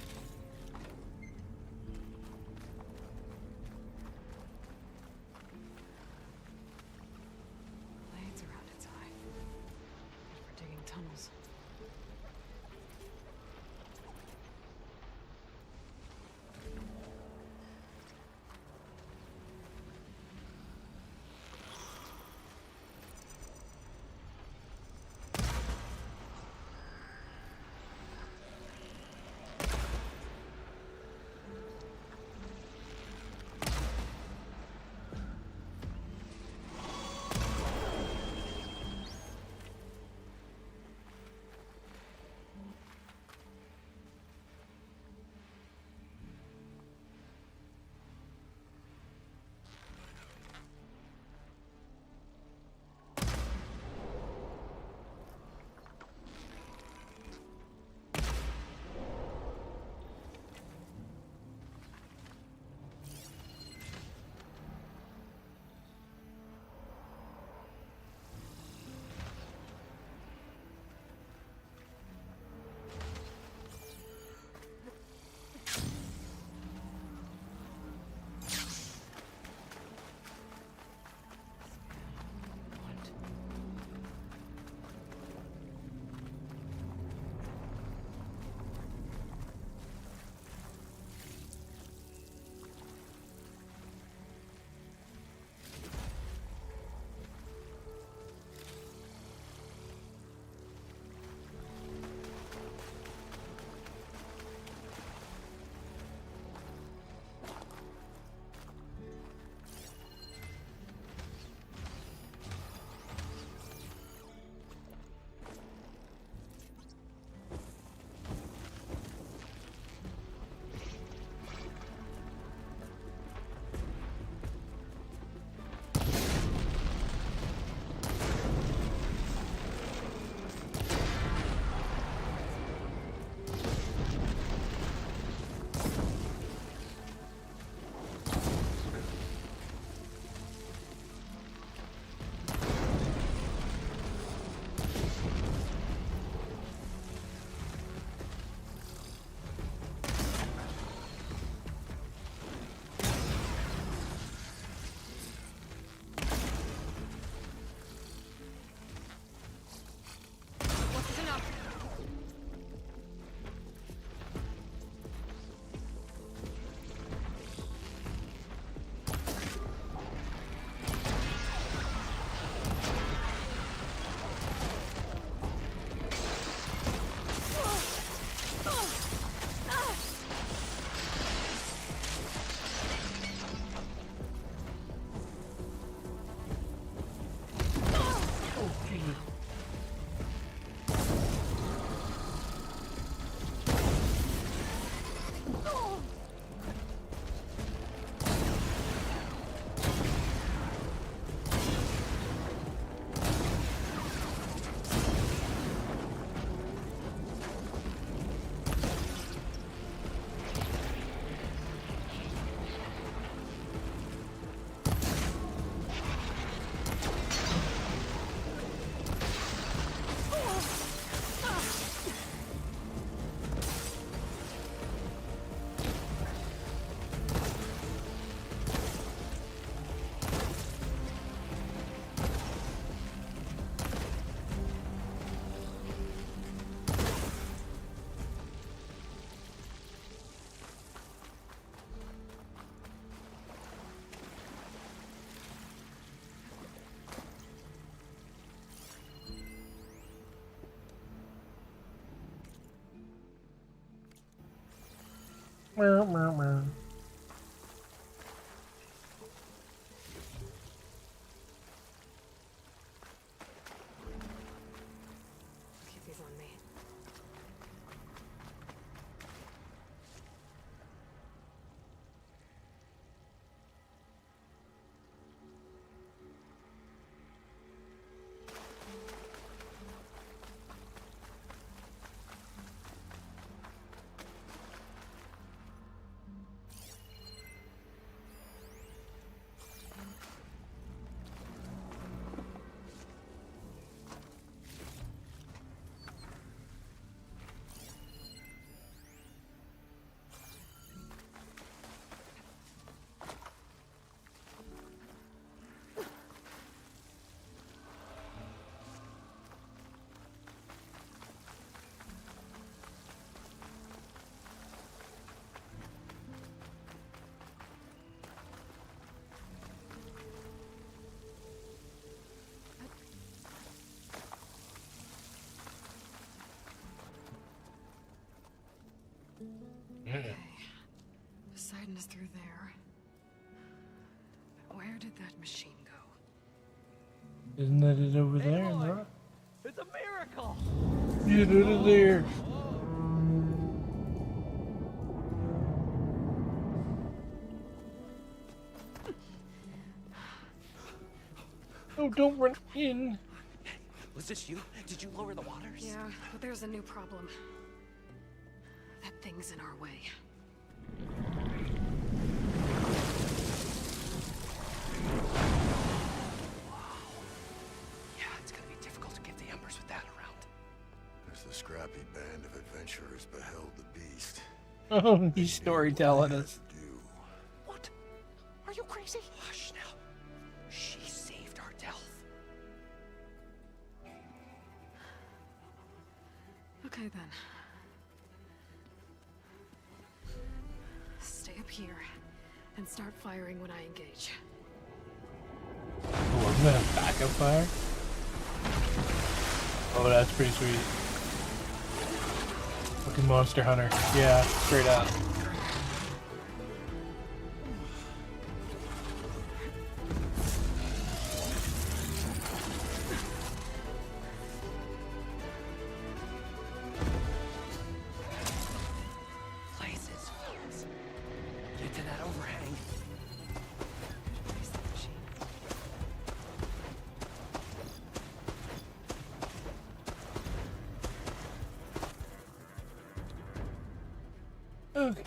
Blades around its eye. Good for digging tunnels. Meow, meow, meow. Keep these on me. Yeah. Okay. Poseidon is through there. But where did that machine go? Isn't that it over Hey, there? boy. No? It's a miracle! Yeah, it is there. Oh, don't run in. Was this you? Did you lower the waters? Yeah, but there's a new problem. That thing's in our way. Yeah, it's gonna be difficult to get the embers with that around. As the scrappy band of adventurers beheld the beast. Oh, he's storytelling us. Do. What? Are you crazy? Hush now. She saved our Delph. Okay then. Stay up here and start firing when I engage. Oh, wasn't that a backup fire? Oh, that's pretty sweet. Fucking Monster Hunter. Yeah, straight up. Places. Get to that overhang. Face the machine. Okay.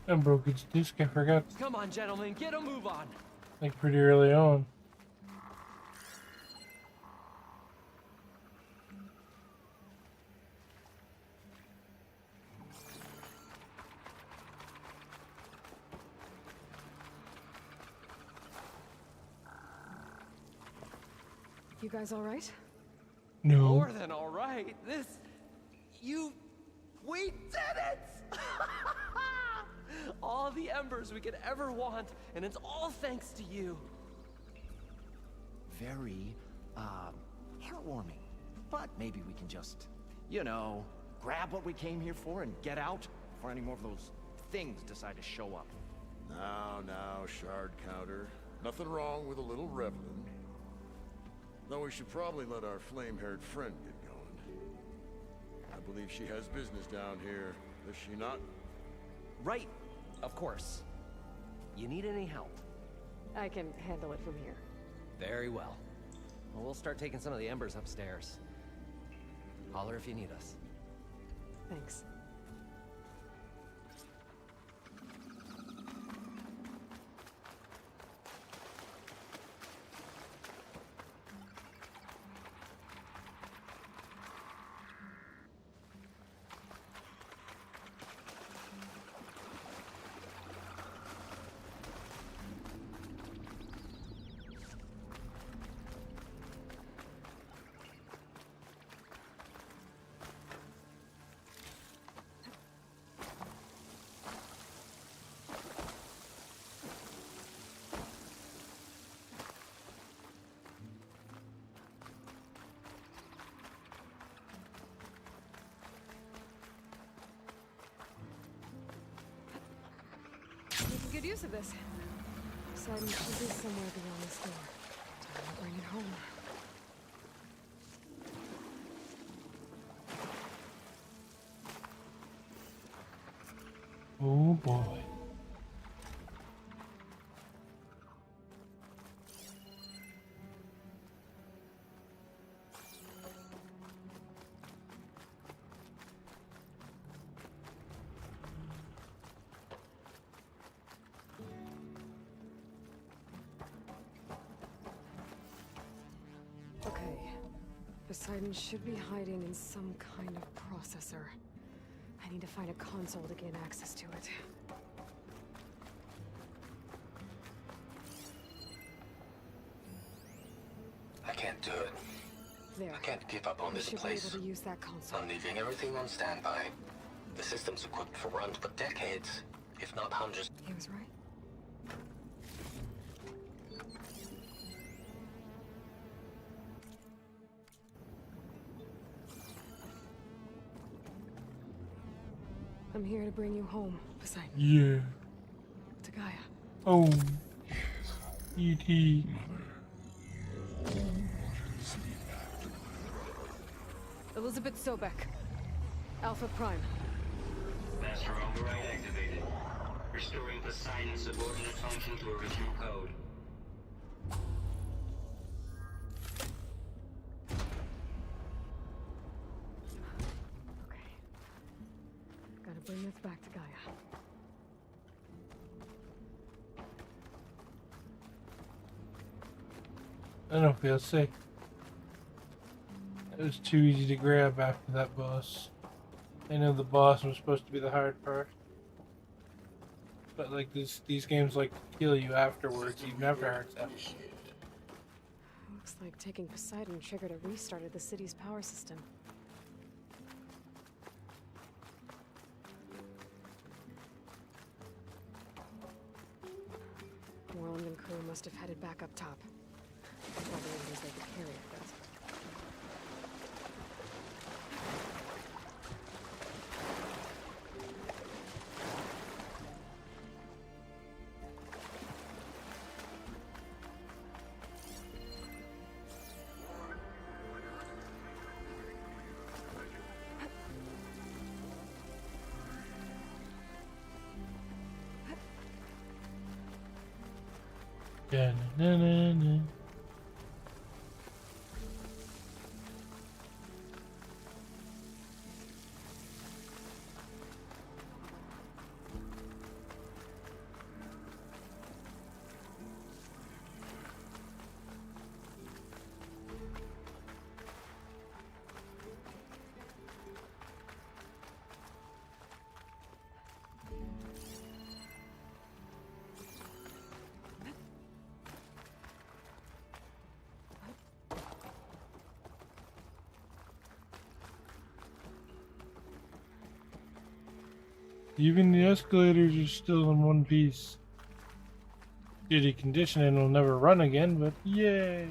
I broke its disc, I forgot. Come on, gentlemen, get a move on. Like pretty early on. You guys all right? No. More than all right. We did it! All the embers we could ever want, and it's all thanks to you. Very, heartwarming. But maybe we can just, you know, grab what we came here for and get out before any more of those things decide to show up. Now, shard counter. Nothing wrong with a little reveling. Though we should probably let our flame-haired friend get going. I believe she has business down here, does she not? Right, of course. You need any help? I can handle it from here. Very well. Well, we'll start taking some of the embers upstairs. Holler if you need us. Thanks. Making good use of this. Poseidon should be somewhere beyond this door. Time to bring it home. Oh boy. Okay. Poseidon should be hiding in some kind of processor. I need to find a console to gain access to it. I can't do it. There. I can't give up on We this should place. be able to use that console. I'm leaving everything on standby. The system's equipped for runs for decades, if not hundreds. He was right. I'm here to bring you home, Poseidon. Yeah. To Gaia. Oh. E.T. Elizabeth Sobek. Alpha Prime. Master override activated. Restoring Poseidon's subordinate function to original code. Okay. Gotta bring this back to Gaia. I don't feel safe. It was too easy to grab after that boss. I know the boss was supposed to be the hard part. But like these games like kill you afterwards, even after hard stuff. Looks like taking Poseidon triggered a restart of the city's power system. Worland and crew must have headed back up top. Probably as they could carry it, but... Da-na-na-na-na. Even the escalators are still in one piece. Shitty condition and will never run again, but yay!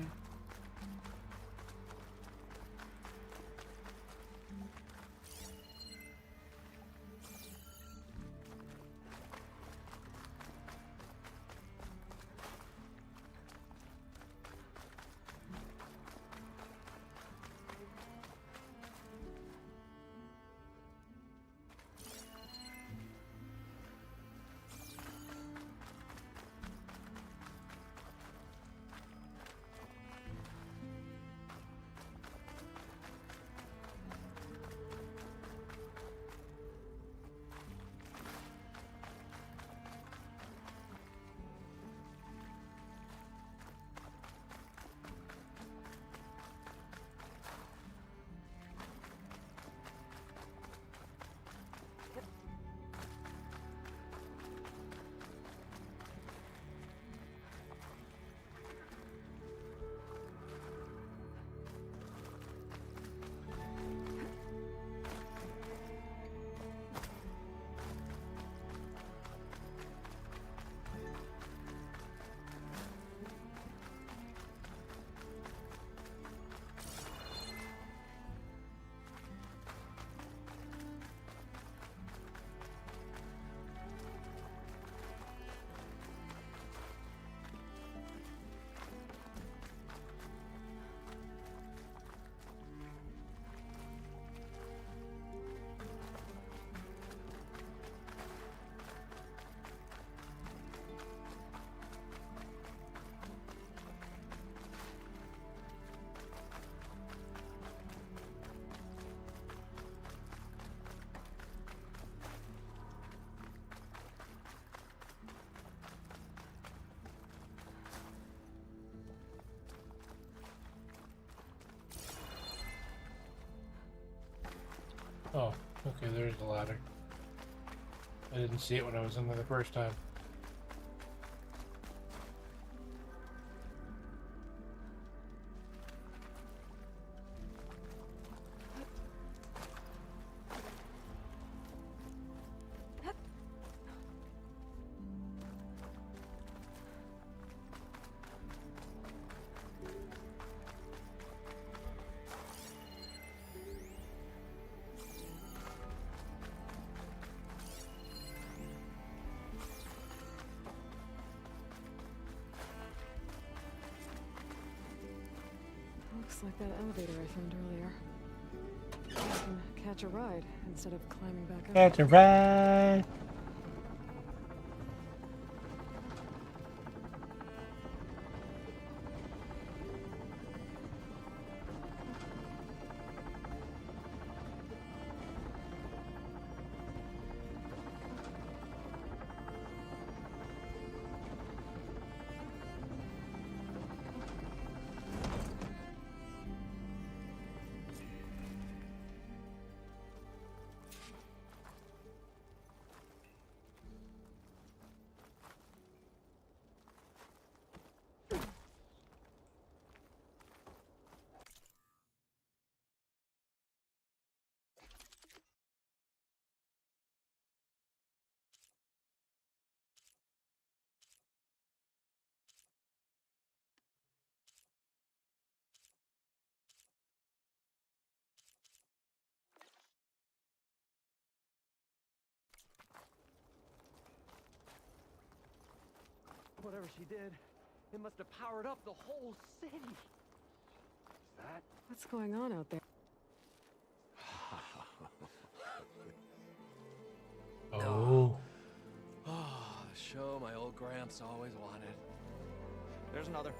Oh, okay, there's the ladder. I didn't see it when I was in there the first time. Looks like that elevator I found earlier. I can catch a ride instead of climbing back up. Catch a ride! Whatever she did, it must have powered up the whole city. Is that? What's going on out there? Oh. Oh, the show my old Gramps always wanted. There's another.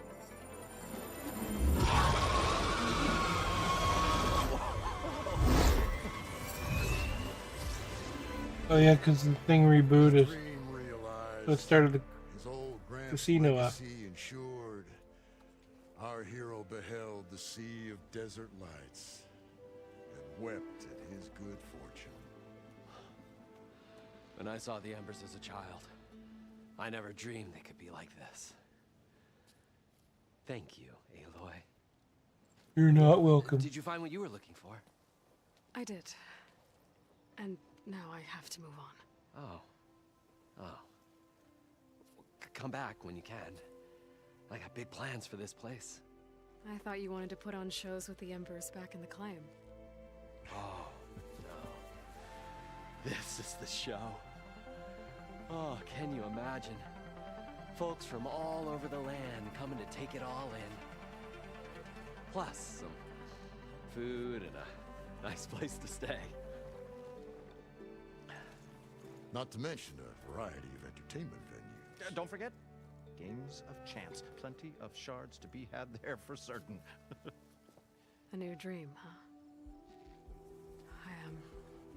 Oh yeah, because the thing rebooted. Green realized So it started the his old Gramps' casino up. legacy ensured. Our hero beheld the sea of desert lights and wept at his good fortune. When I saw the embers as a child, I never dreamed they could be like this. Thank you, Aloy. You're not welcome. Did you find what you were looking for? I did. And now I have to move on. Oh. Oh. Come back when you can. I got big plans for this place. I thought you wanted to put on shows with the Empress back in the Claim. Oh, no. This is the show. Oh, can you imagine? Folks from all over the land coming to take it all in. Plus, some food and a nice place to stay. Not to mention a variety of entertainment venues. Don't forget, games of chance. Plenty of shards to be had there for certain. A new dream, huh?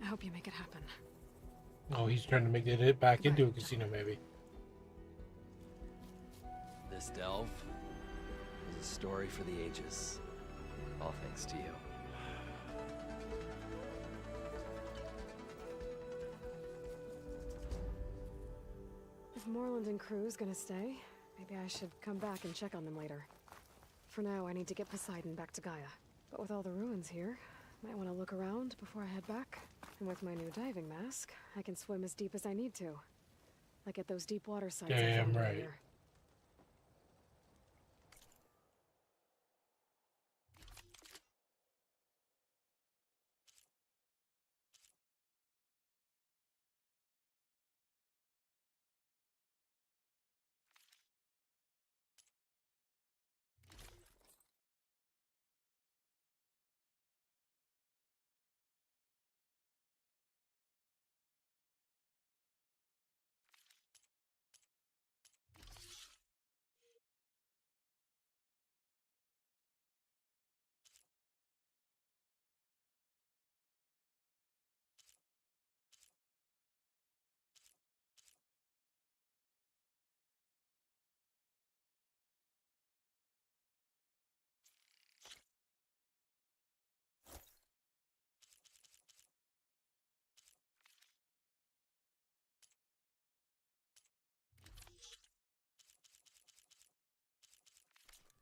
I hope you make it happen. Oh, he's trying to make it back into a casino, maybe. This delve is a story for the ages. All thanks to you. If Moreland and crew's gonna stay, maybe I should come back and check on them later. For now, I need to get Poseidon back to Gaia. But with all the ruins here, might want to look around before I head back. And with my new diving mask, I can swim as deep as I need to. Like at those deep water sites I Damn found right. earlier.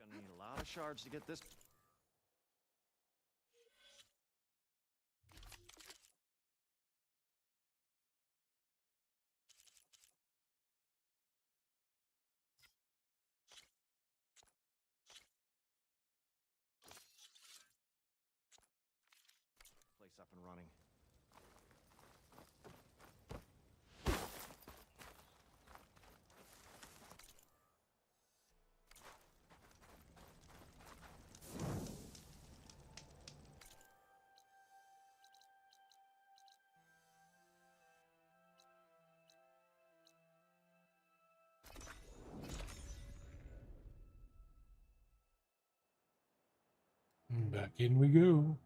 Gonna need a lot of shards to get this. Place up and running. Back in we go.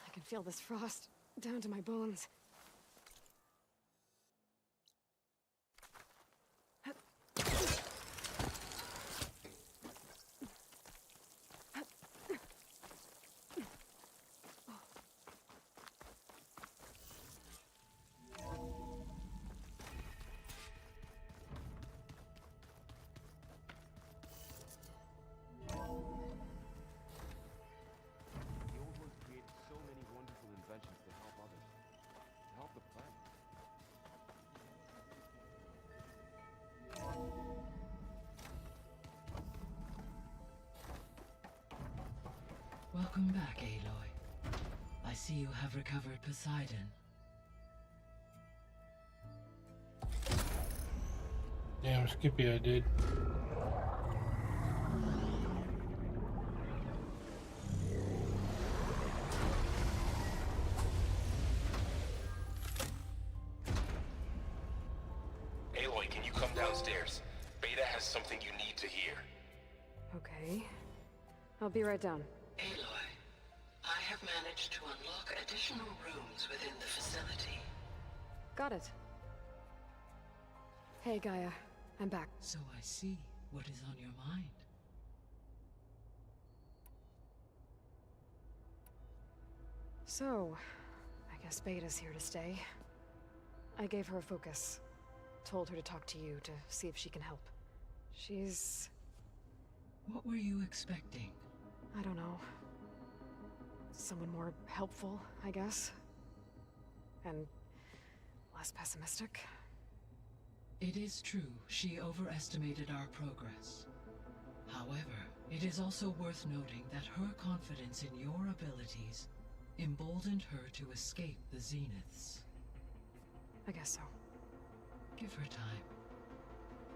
I can feel this frost down to my bones. The old ones created so many wonderful inventions to help others, to help the planet. Welcome back, Aloy. I see you have recovered Poseidon. Damn, Skippy, I did. Aloy, can you come downstairs? Beta has something you need to hear. Okay. I'll be right down. Aloy, I have managed to unlock additional rooms within the facility. Got it. Hey, Gaia. I'm back. So I see what is on your mind. So, I guess Beta's here to stay. I gave her a focus. told her to talk to you to see if she can help. She's... What were you expecting? I don't know. Someone more helpful, I guess. And less pessimistic. It is true, she overestimated our progress. However, it is also worth noting that her confidence in your abilities emboldened her to escape the Zeniths. I guess so. Give her time.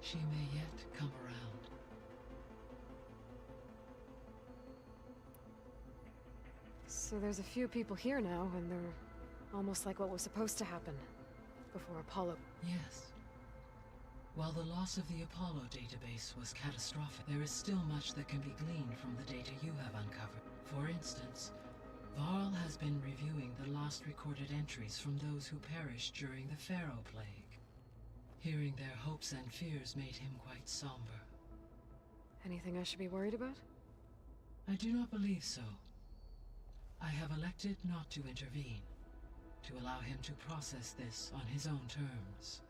She may yet come around. So there's a few people here now, and they're almost like what was supposed to happen before Apollo. Yes. While the loss of the Apollo database was catastrophic, there is still much that can be gleaned from the data you have uncovered. For instance, Varl has been reviewing the last recorded entries from those who perished during the Pharaoh Plague. Hearing their hopes and fears made him quite somber. Anything I should be worried about? I do not believe so. I have elected not to intervene, to allow him to process this on his own terms.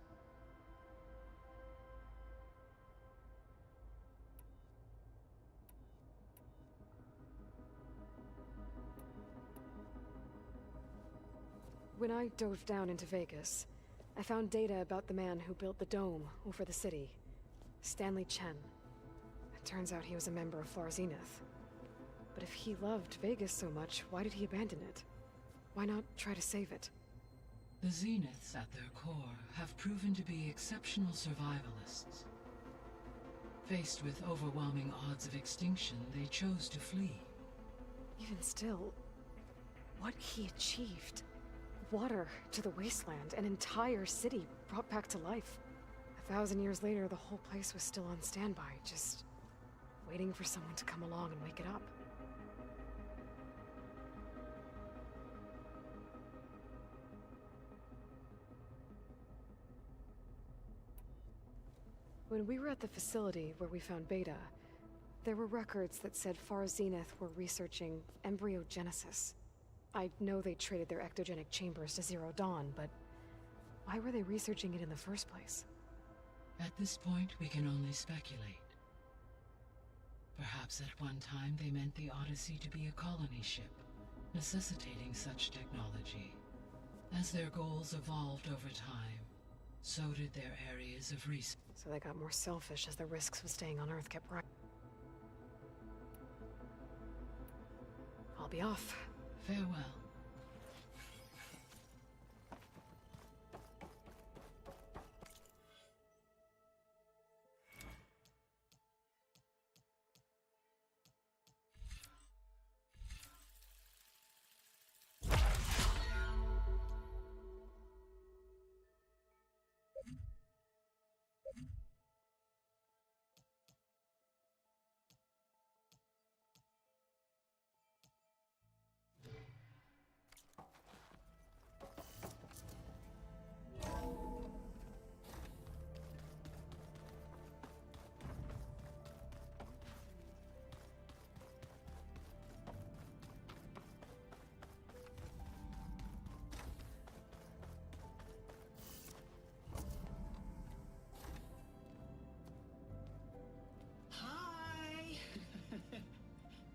When I dove down into Vegas, I found data about the man who built the dome over the city, Stanley Chen. It turns out he was a member of Far Zenith. But if he loved Vegas so much, why did he abandon it? Why not try to save it? The Zeniths, at their core, have proven to be exceptional survivalists. Faced with overwhelming odds of extinction, they chose to flee. Even still, what he achieved. Water to the wasteland, an entire city brought back to life. 1,000 years later, the whole place was still on standby, just waiting for someone to come along and wake it up. When we were at the facility where we found Beta, there were records that said Far Zenith were researching embryogenesis. I know they traded their ectogenic chambers to Zero Dawn, but why were they researching it in the first place? At this point, we can only speculate. Perhaps at one time they meant the Odyssey to be a colony ship, necessitating such technology. As their goals evolved over time, so did their areas of research. So they got more selfish as the risks of staying on Earth kept rising. I'll be off. Farewell.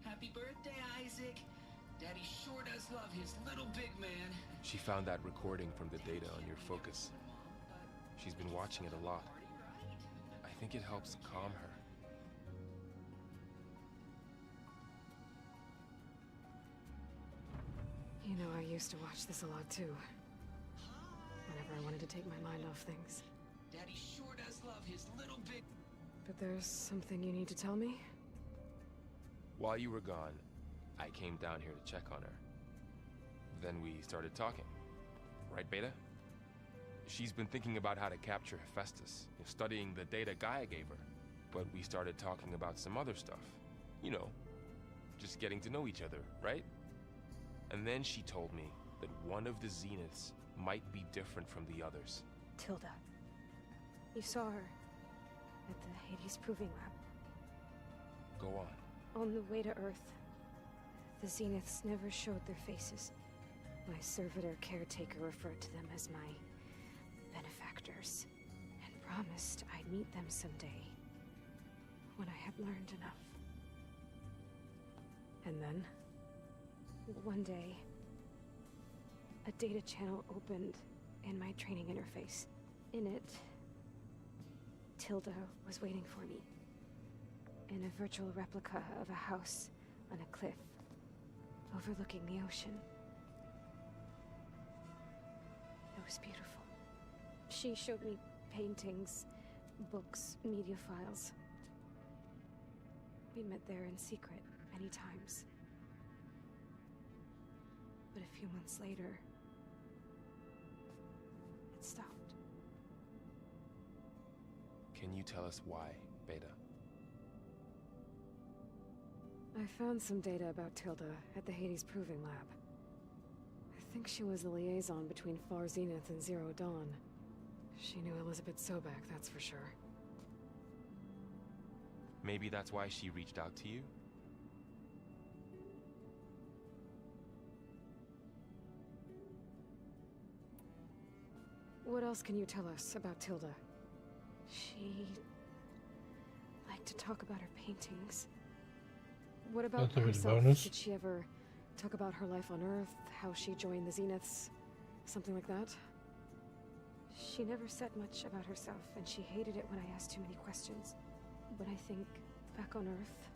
Happy birthday, Isaac. Daddy sure does love his little big man. She found that recording from the data on your focus. She's been watching it a lot. I think it helps calm her. You know, I used to watch this a lot too. Whenever I wanted to take my mind off things. Daddy sure does love his little big... But there's something you need to tell me? While you were gone, I came down here to check on her. Then we started talking. Right, Beta? She's been thinking about how to capture Hephaestus, studying the data Gaia gave her. But we started talking about some other stuff. You know, just getting to know each other, right? And then she told me that one of the Zeniths might be different from the others. Tilda. You saw her at the Hades Proving Lab. Go on. On the way to Earth, the Zeniths never showed their faces. My servitor caretaker referred to them as my benefactors and promised I'd meet them someday, when I had learned enough. And then, one day, a data channel opened in my training interface. In it, Tilda was waiting for me, in a virtual replica of a house on a cliff, overlooking the ocean. It was beautiful. She showed me paintings, books, media files. We met there in secret many times. But a few months later, it stopped. Can you tell us why, Beta? I found some data about Tilda at the Hades Proving Lab. I think she was the liaison between Far Zenith and Zero Dawn. She knew Elizabeth Sobek, that's for sure. Maybe that's why she reached out to you? What else can you tell us about Tilda? She liked to talk about her paintings. What about That's a herself? bonus. Did she ever talk about her life on Earth, how she joined the Zeniths, something like that? She never said much about herself, and she hated it when I asked too many questions. But I think, back on Earth,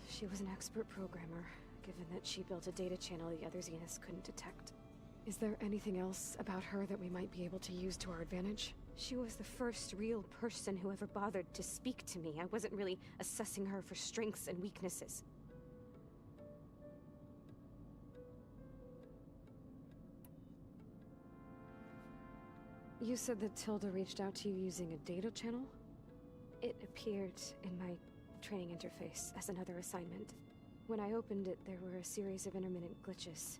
she was an expert programmer, given that she built a data channel the other Zeniths couldn't detect. Is there anything else about her that we might be able to use to our advantage? She was the first real person who ever bothered to speak to me. I wasn't really assessing her for strengths and weaknesses. You said that Tilda reached out to you using a data channel? It appeared in my training interface as another assignment. When I opened it, there were a series of intermittent glitches.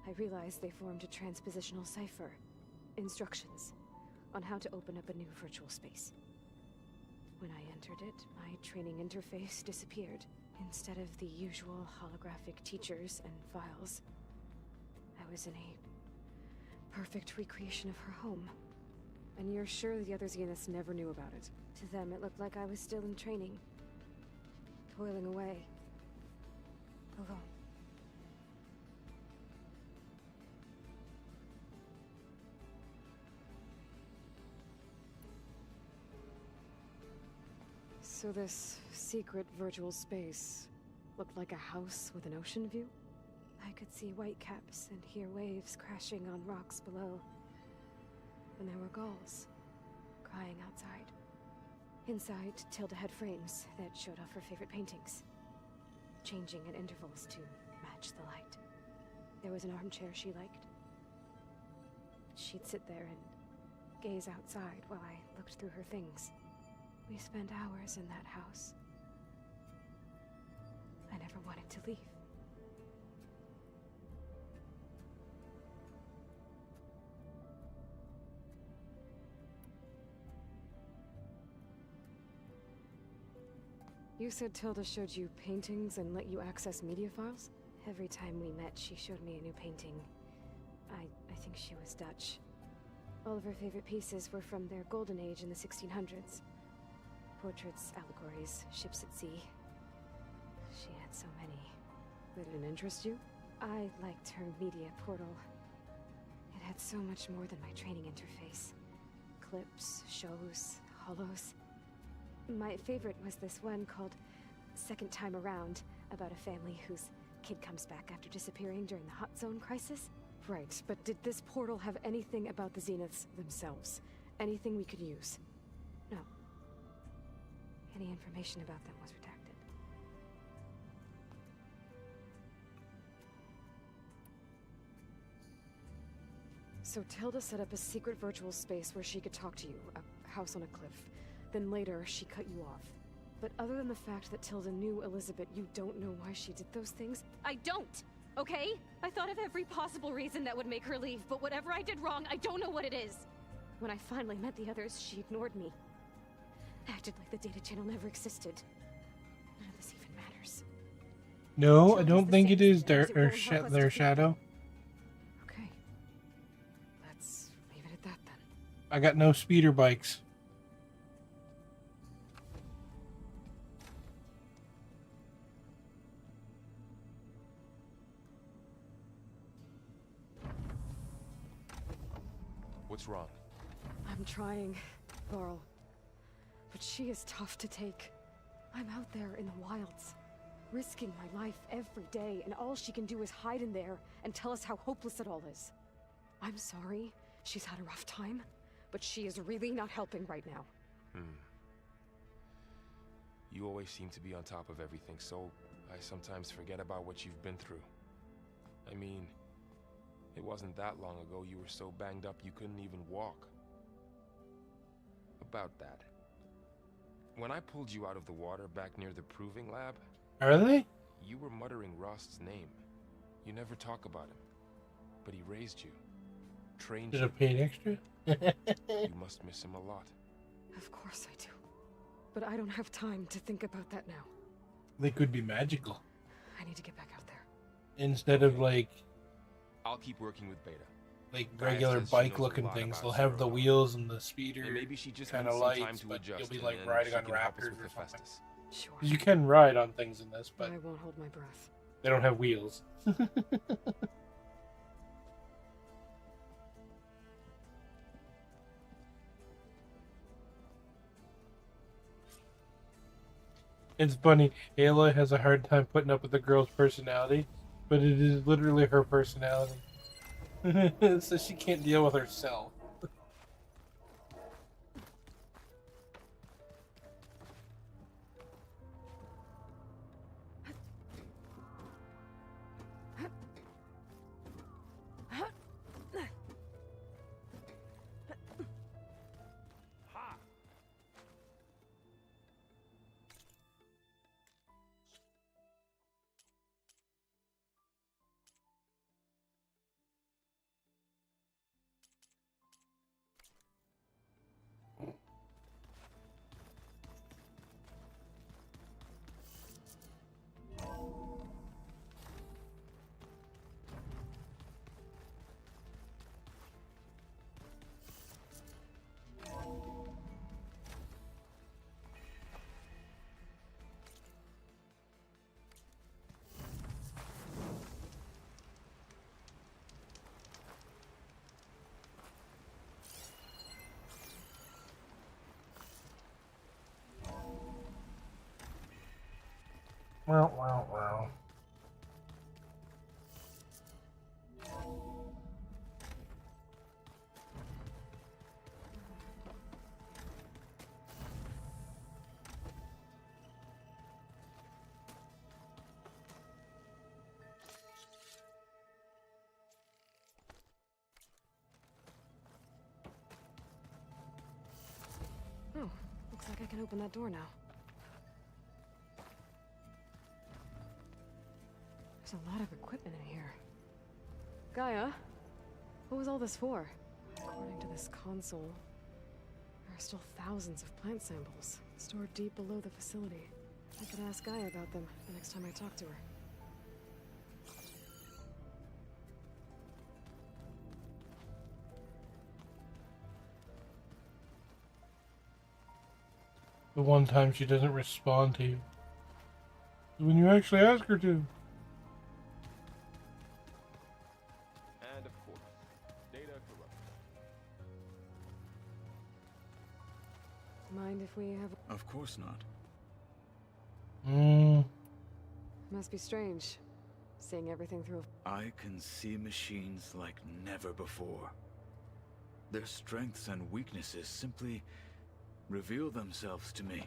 I realized they formed a transpositional cipher. Instructions on how to open up a new virtual space. When I entered it, my training interface disappeared. Instead of the usual holographic teachers and files, I was in a perfect recreation of her home. And you're sure the other Zeniths never knew about it? To them, it looked like I was still in training. Toiling away. Alone. So this secret virtual space looked like a house with an ocean view? I could see whitecaps and hear waves crashing on rocks below. And there were gulls crying outside. Inside, Tilda had frames that showed off her favorite paintings, changing at intervals to match the light. There was an armchair she liked. She'd sit there and gaze outside while I looked through her things. We spent hours in that house. I never wanted to leave. You said Tilda showed you paintings and let you access media files? Every time we met, she showed me a new painting. I think she was Dutch. All of her favorite pieces were from their golden age in the 1600s. Portraits, allegories, ships at sea. She had so many. They didn't interest you? I liked her media portal. It had so much more than my training interface. Clips, shows, holos. My favorite was this one called Second Time Around, about a family whose kid comes back after disappearing during the Hot Zone crisis. Right, but did this portal have anything about the Zeniths themselves? Anything we could use? No. Any information about them was redacted. So Tilda set up a secret virtual space where she could talk to you, a house on a cliff. Then later, she cut you off. But other than the fact that Tilda knew Elizabeth, you don't know why she did those things? I don't! Okay? I thought of every possible reason that would make her leave, but whatever I did wrong, I don't know what it is. When I finally met the others, she ignored me. Acted like the data channel never existed. None of this even matters. No, I don't think it is their shadow. Okay. Let's leave it at that then. I got no speeder bikes. What's wrong? I'm trying, Varl. But she is tough to take. I'm out there in the wilds, risking my life every day, and all she can do is hide in there and tell us how hopeless it all is. I'm sorry, she's had a rough time, but she is really not helping right now. You always seem to be on top of everything, so I sometimes forget about what you've been through. I mean, it wasn't that long ago you were so banged up you couldn't even walk. About that. When I pulled you out of the water back near the proving lab... Are they? You were muttering Rost's name. You never talk about him. But he raised you. Trained Did you. I pay extra? You must miss him a lot. Of course I do. But I don't have time to think about that now. They could be magical. I need to get back out there. Instead of like I'll keep working with Beta. regular bike-looking things, they'll have the wheels and the speeder And maybe she just kind needs of some time lights, to but adjust, you'll be and like then riding she on can help us Raptors with or something. Hephaestus. Sure. You can ride on things in this, but I won't hold my breath. they don't have wheels. It's funny, Aloy has a hard time putting up with the girl's personality, but it is literally her personality. So she can't deal with herself. Wow. Oh, looks like I can open that door now. There's a lot of equipment in here. Gaia, what was all this for? According to this console, there are still thousands of plant samples stored deep below the facility. I could ask Gaia about them the next time I talk to her. The one time she doesn't respond to you. When you actually ask her to. And of course, data corrupted. Mind if we have... Of course not. Must be strange, seeing everything through I can see machines like never before. Their strengths and weaknesses simply reveal themselves to me.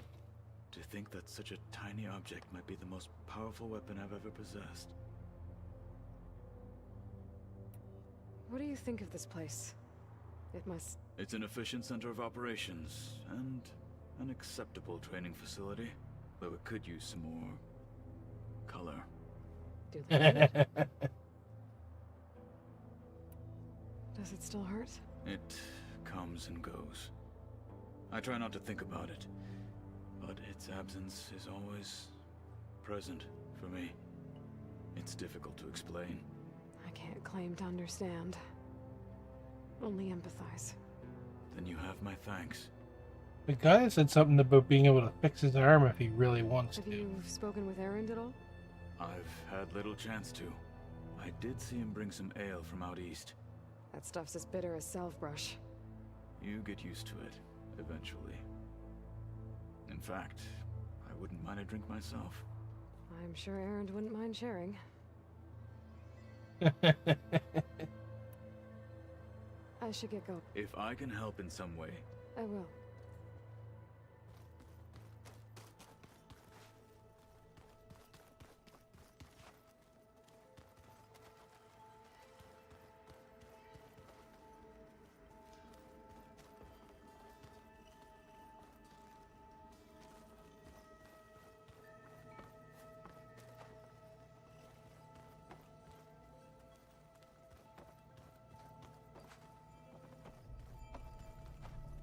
To think that such a tiny object might be the most powerful weapon I've ever possessed. What do you think of this place? It must... It's an efficient center of operations, and an acceptable training facility. Though it could use some more... color. Do they? Does it still hurt? It comes and goes. I try not to think about it, but its absence is always present for me. It's difficult to explain. I can't claim to understand. Only empathize. then you have my thanks. The guy said something about being able to fix his arm if he really wants Have to. you spoken with Erend at all? I've had little chance to. I did see him bring some ale from out east. That stuff's as bitter as self-brush. You get used to it, eventually. In fact, I wouldn't mind a drink myself. I'm sure Erend wouldn't mind sharing. I should get going. If I can help in some way. I will.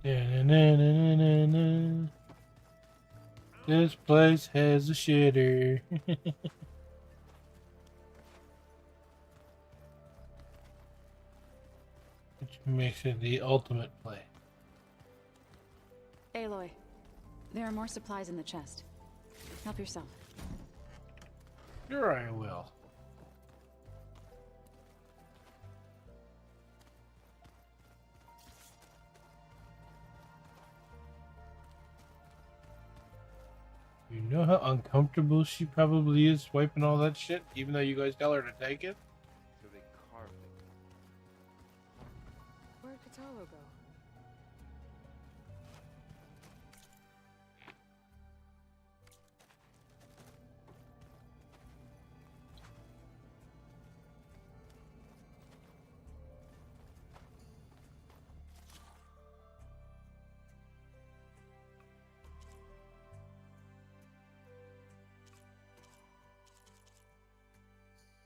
Da-na-na-na-na-na. This place has a shitter. Which makes it the ultimate play. Aloy, there are more supplies in the chest. Help yourself. Sure I will. You know how uncomfortable she probably is wiping all that shit, even though you guys tell her to take it? So they carved it. Where'd Katalo go?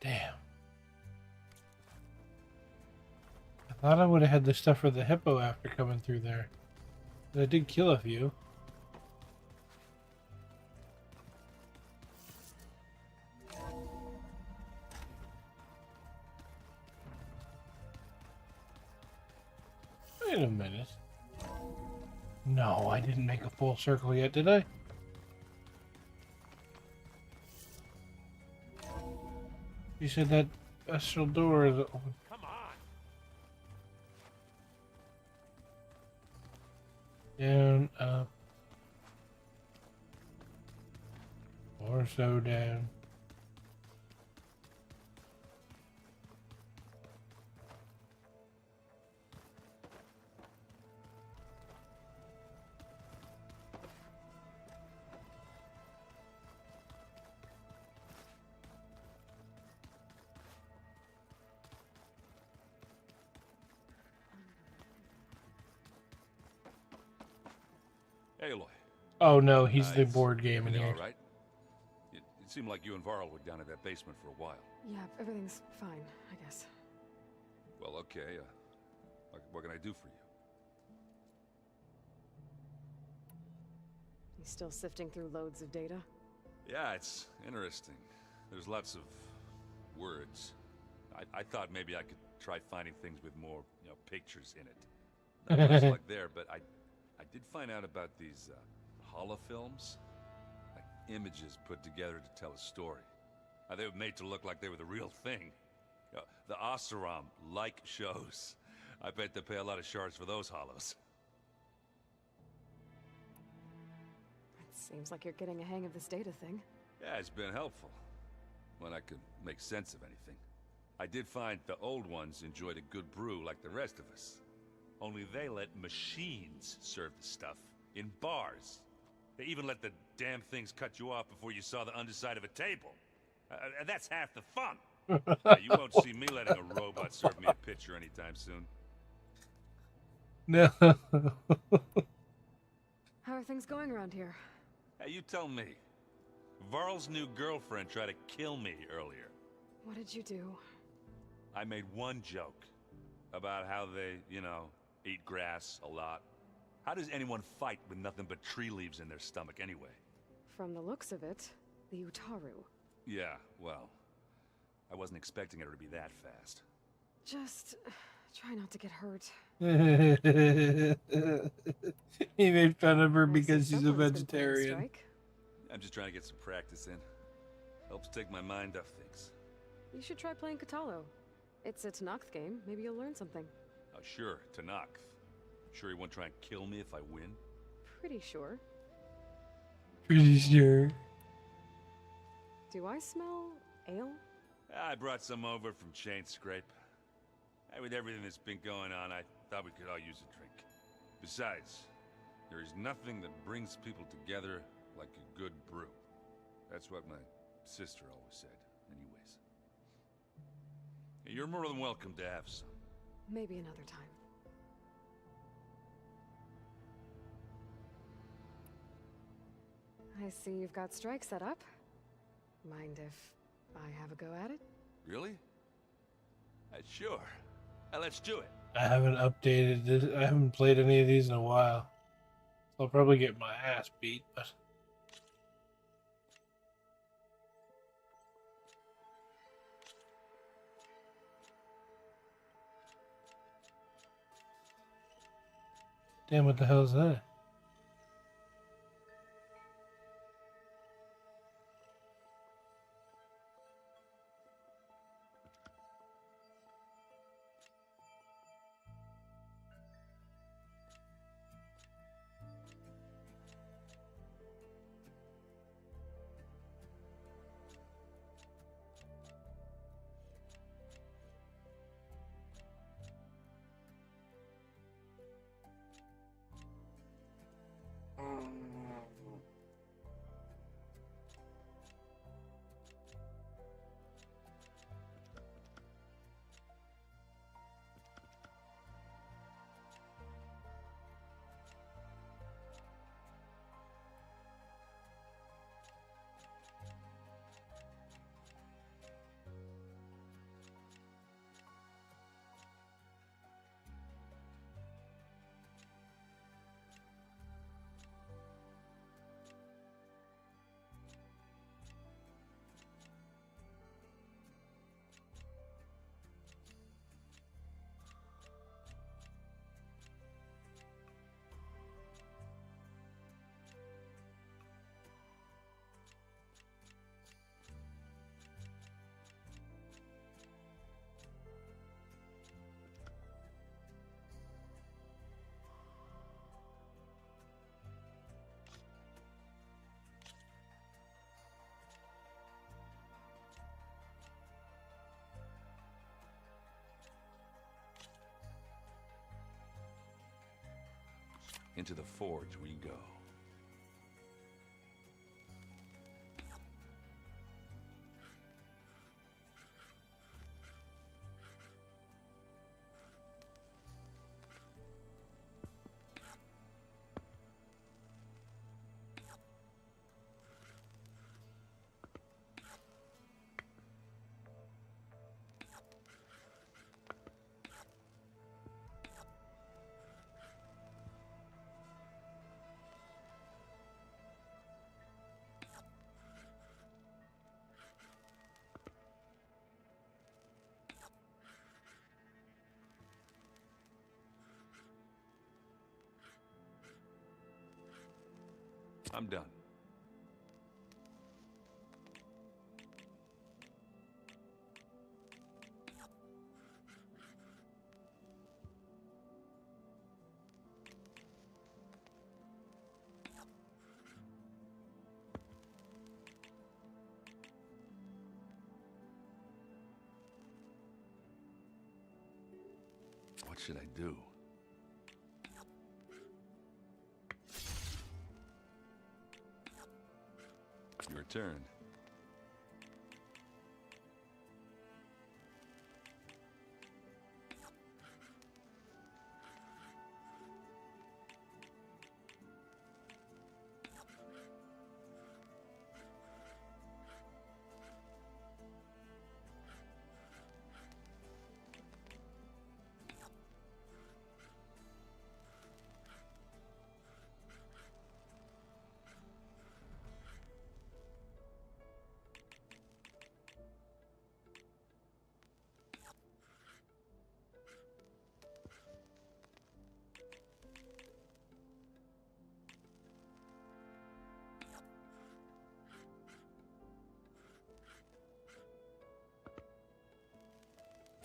Damn. I thought I would have had the stuff for the hippo after coming through there. But I did kill a few. Wait a minute. No, I didn't make a full circle yet, did I? You said that astral door is open. Come on. Down, up. Or so down. Aloy. Oh no, he's the board game in here. All right. It seemed like you and Varl were down in that basement for a while. Yeah, everything's fine, I guess. Well, okay. What can I do for you? He's still sifting through loads of data? Yeah, it's interesting. There's lots of words. I thought maybe I could try finding things with more, pictures in it. Not much like there, but I did find out about these holofilms, like images put together to tell a story. They were made to look like they were the real thing. The Oseram like shows. I bet they pay a lot of shards for those hollows. It seems like you're getting a hang of this data thing. Yeah, it's been helpful when I could make sense of anything. I did find the old ones enjoyed a good brew like the rest of us. Only they let machines serve the stuff in bars. They even let the damn things cut you off before you saw the underside of a table. And that's half the fun. You won't see me letting a robot serve me a pitcher anytime soon. No. How are things going around here? Hey, you tell me. Varl's new girlfriend tried to kill me earlier. What did you do? I made one joke about how they, eat grass a lot. How does anyone fight with nothing but tree leaves in their stomach anyway? From the looks of it, the Utaru. Yeah, well, I wasn't expecting her to be that fast. Just Try not to get hurt. He made fun of her I see because she's a someone's been playing vegetarian. Strike. I'm just trying to get some practice in. Helps take my mind off things. You should try playing Katalo. It's a Tanakh game. Maybe you'll learn something. Oh, sure, Tanakh. Sure he won't try and kill me if I win? Pretty sure. Pretty sure. Do I smell ale? I brought some over from Chain Scrape. With everything that's been going on, I thought we could all use a drink. Besides, there is nothing that brings people together like a good brew. That's what my sister always said, anyways. You're more than welcome to have some. Maybe another time. I see you've got Strike set up. Mind if I have a go at it? Really? Sure. Let's do it. I haven't updated this. I haven't played any of these in a while. So I'll probably get my ass beat, but... Damn, what the hell is that? Into the forge we go. I'm done. What should I do? Your turn.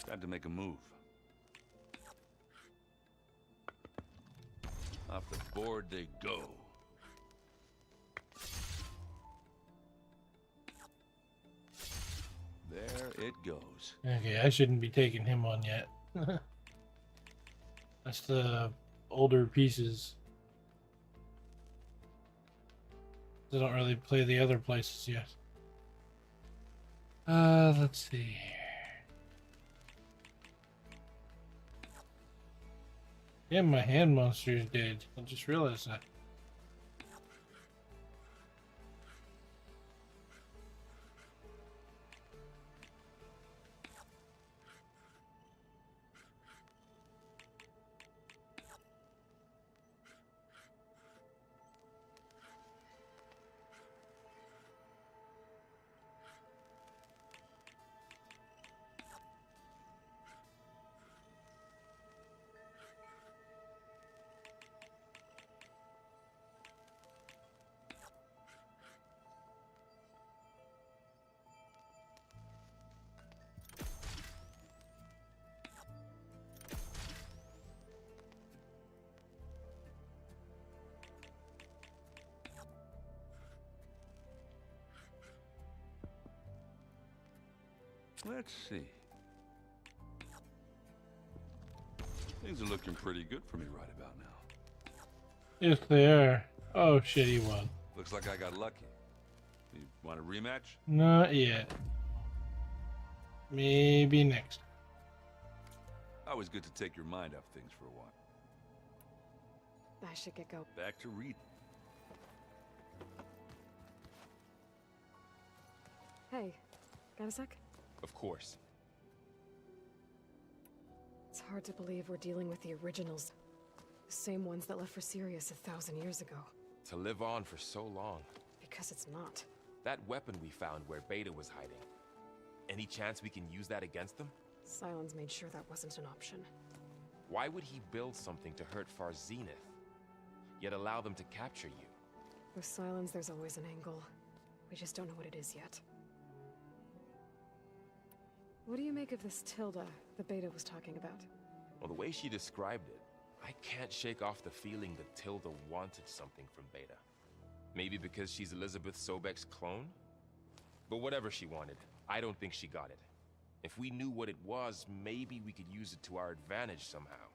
Had to make a move. Off the board they go. There it goes. Okay, I shouldn't be taking him on yet. That's the older pieces. I don't really play the other places yet. Let's see. Yeah, my hand monster is dead. I just realized that. Let's see. Things are looking pretty good for me right about now. Yes, they are. Oh shit, he won. Looks like I got lucky. You want a rematch? Not yet. Maybe next. Always good to take your mind off things for a while. I should get going. Back to reading. Hey, got a sec? Of course. It's hard to believe we're dealing with the originals. The same ones that left for Sirius 1,000 years ago. To live on for so long. Because it's not. That weapon we found where Beta was hiding. Any chance we can use that against them? Sylens made sure that wasn't an option. Why would he build something to hurt Far Zenith, yet allow them to capture you? With Sylens, there's always an angle. We just don't know what it is yet. What do you make of this Tilda the Beta was talking about? Well, the way she described it, I can't shake off the feeling that Tilda wanted something from Beta. Maybe because she's Elizabeth Sobek's clone? But whatever she wanted, I don't think she got it. If we knew what it was, maybe we could use it to our advantage somehow.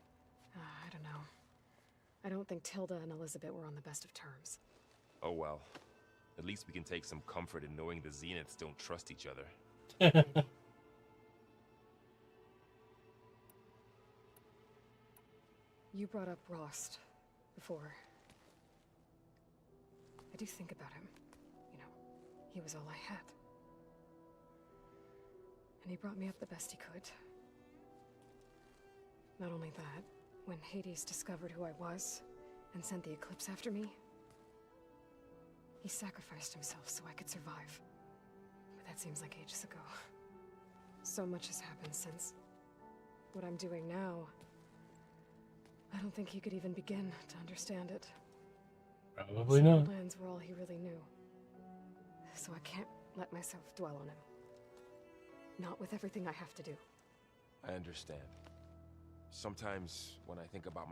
I don't know. I don't think Tilda and Elizabeth were on the best of terms. Oh well. At least we can take some comfort in knowing the Zeniths don't trust each other. You brought up Rost before. I do think about him. You know, he was all I had. And he brought me up the best he could. Not only that, when Hades discovered who I was and sent the Eclipse after me, he sacrificed himself so I could survive. But that seems like ages ago. So much has happened since. What I'm doing now, I don't think he could even begin to understand it. Probably not. Plans were all he really knew. So I can't let myself dwell on him. Not with everything I have to do. I understand. Sometimes when I think about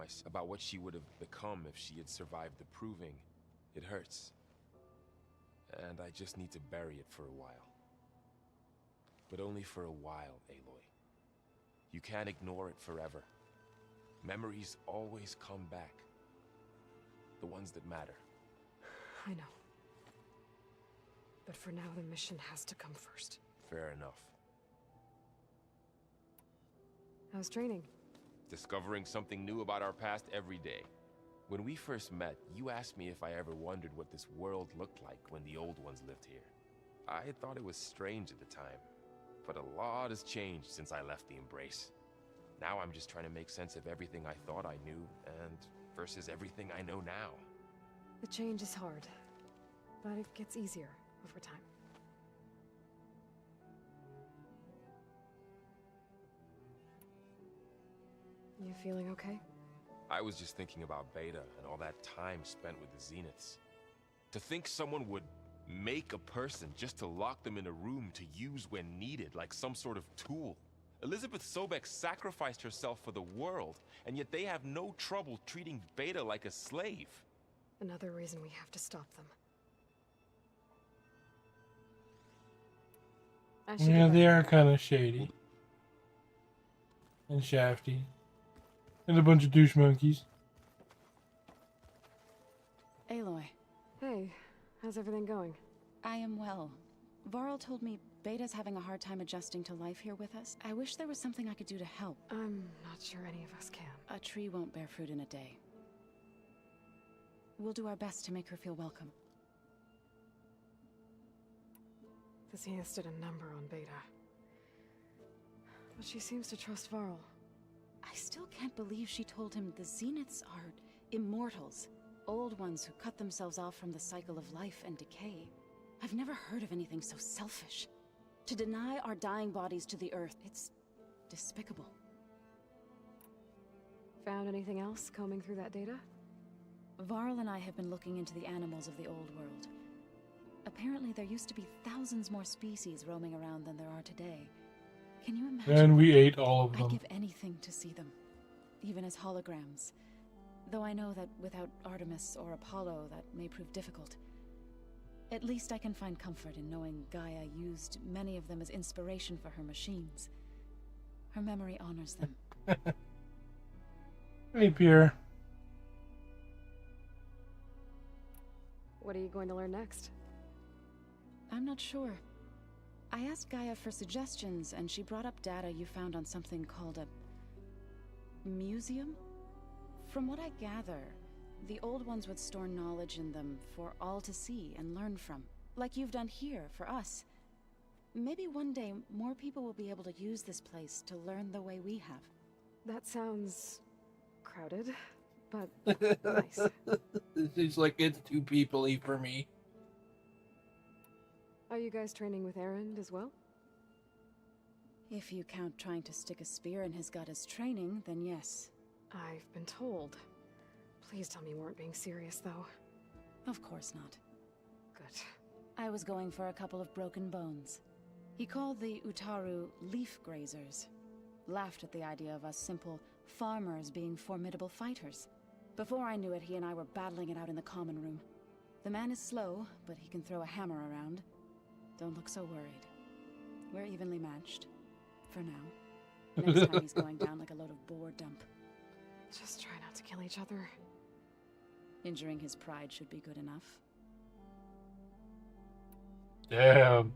what she would have become if she had survived the proving, it hurts. And I just need to bury it for a while. But only for a while, Aloy. You can't ignore it forever. Memories always come back. The ones that matter. I know. But for now, the mission has to come first. Fair enough. How's training? Discovering something new about our past every day. When we first met, you asked me if I ever wondered what this world looked like when the old ones lived here. I thought it was strange at the time, but a lot has changed since I left the Embrace. Now I'm just trying to make sense of everything I thought I knew, and versus everything I know now. The change is hard, but it gets easier over time. You feeling okay? I was just thinking about Beta and all that time spent with the Zeniths. To think someone would make a person just to lock them in a room to use when needed, like some sort of tool. Elizabeth Sobek sacrificed herself for the world, and yet they have no trouble treating Beta like a slave. Another reason we have to stop them. Yeah, they are kind of shady. And shafty. And a bunch of douche monkeys. Aloy. Hey, how's everything going? I am well. Varl told me Beta's having a hard time adjusting to life here with us. I wish there was something I could do to help. I'm not sure any of us can. A tree won't bear fruit in a day. We'll do our best to make her feel welcome. The Zeniths did a number on Beta. But she seems to trust Varl. I still can't believe she told him the Zeniths are immortals. Old ones who cut themselves off from the cycle of life and decay. I've never heard of anything so selfish. To deny our dying bodies to the Earth, it's despicable. Found anything else combing through that data? Varl and I have been looking into the animals of the old world. Apparently there used to be thousands more species roaming around than there are today. Can you imagine? And we ate all of them. I'd give anything to see them, even as holograms. Though I know that without Artemis or Apollo, that may prove difficult. At least I can find comfort in knowing Gaia used many of them as inspiration for her machines. Her memory honors them. Hey, Pierre. What are you going to learn next? I'm not sure. I asked Gaia for suggestions, and she brought up data you found on something called a museum? From what I gather, the old ones would store knowledge in them for all to see and learn from, like you've done here for us. Maybe one day more people will be able to use this place to learn the way we have. That sounds crowded, but nice. It's like it's too people-y for me. Are you guys training with Erend as well? If you count trying to stick a spear in his gut as training, then yes. I've been told. Please tell me you weren't being serious, though. Of course not. Good. I was going for a couple of broken bones. He called the Utaru leaf grazers. Laughed at the idea of us simple farmers being formidable fighters. Before I knew it, he and I were battling it out in the common room. The man is slow, but he can throw a hammer around. Don't look so worried. We're evenly matched. For now. Next time he's going down like a load of boar dump. Just try not to kill each other. Injuring his pride should be good enough. Damn.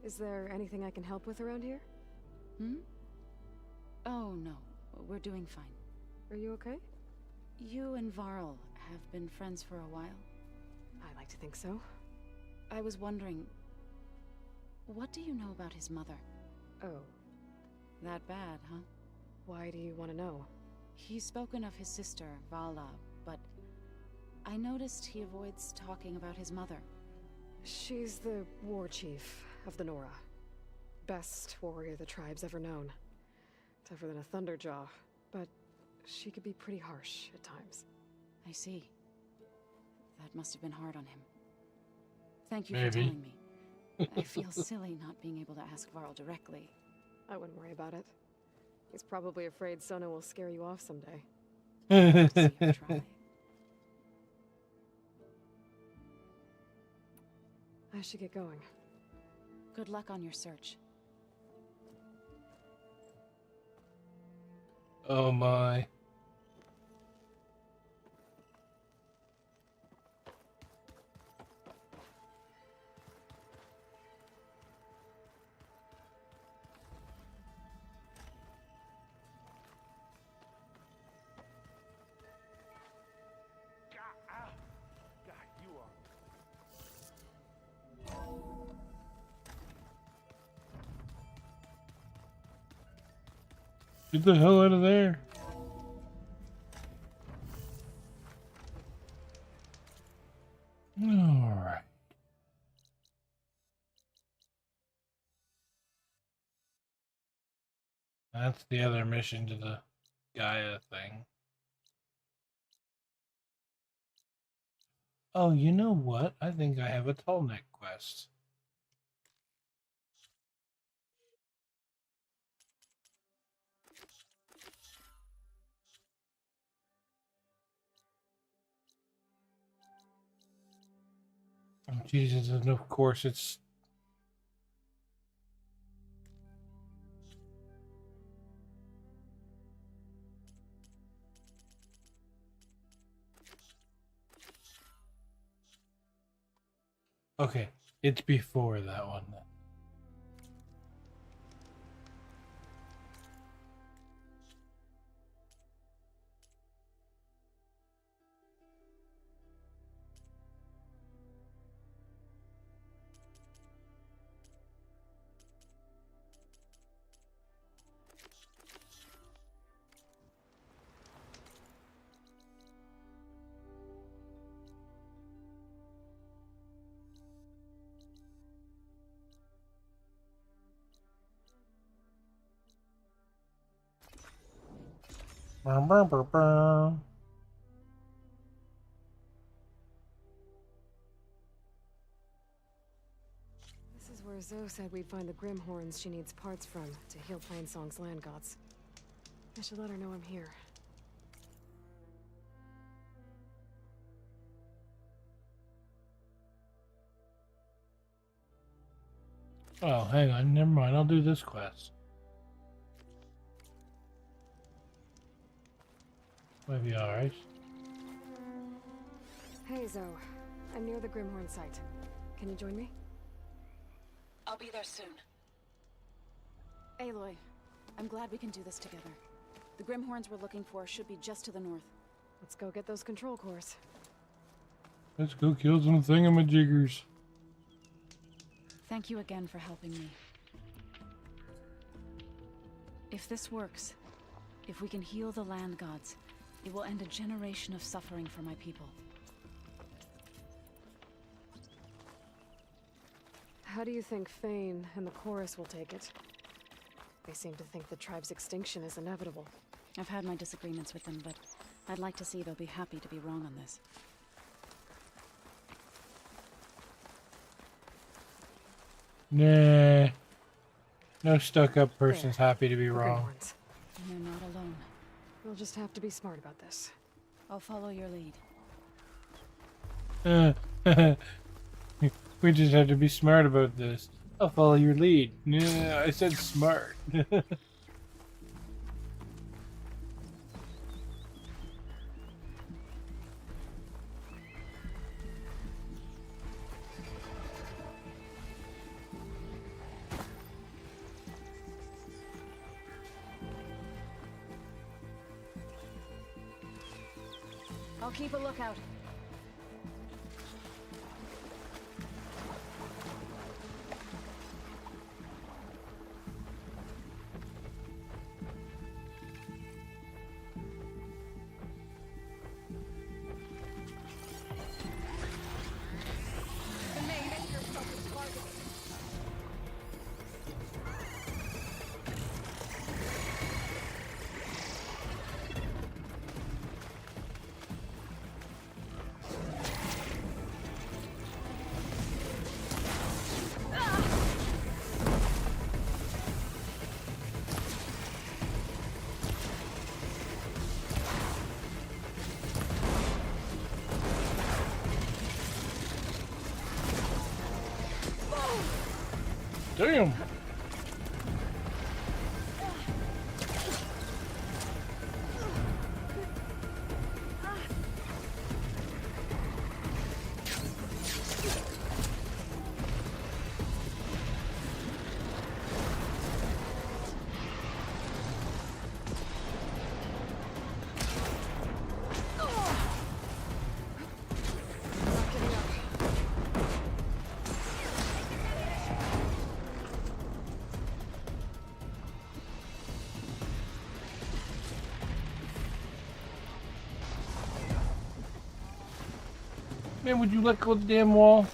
Is there anything I can help with around here? Oh, no. We're doing fine. Are you okay? You and Varl have been friends for a while? I like to think so. I was wondering, what do you know about his mother? Oh. That bad, huh? Why do you want to know? He's spoken of his sister, Vala, but I noticed he avoids talking about his mother. She's the war chief of the Nora. Best warrior the tribe's ever known. Tougher than a Thunderjaw, but she could be pretty harsh at times. I see. That must have been hard on him. Thank you for telling me. I feel silly not being able to ask Varl directly. I wouldn't worry about it. He's probably afraid Sona will scare you off someday. See her try. I should get going. Good luck on your search. Oh my. Get the hell out of there. Alright. That's the other mission to the Gaia thing. Oh, you know what? I think I have a Tallneck quest. Jesus, and of course it's... Okay, it's before that one then. This is where Zoe said we'd find the Grimhorns she needs parts from to heal Plainsong's land gods. I should let her know I'm here. Oh, hang on, never mind. I'll do this quest. Might be alright. Hey, Zoe. I'm near the Grimhorn site. Can you join me? I'll be there soon. Aloy, I'm glad we can do this together. The Grimhorns we're looking for should be just to the north. Let's go get those control cores. Let's go kill some thingamajiggers. Thank you again for helping me. If this works, if we can heal the land gods, it will end a generation of suffering for my people. How do you think Fane and the chorus will take it? They seem to think the tribe's extinction is inevitable. I've had my disagreements with them, but I'd like to see they'll be happy to be wrong on this. Nah. No stuck-up person's happy to be wrong. And they're not alone. We'll just have to be smart about this. I'll follow your lead. We just have to be smart about this. I'll follow your lead. Nah, I said smart. I'll keep a lookout. Damn. Man, would you let go of the damn wall?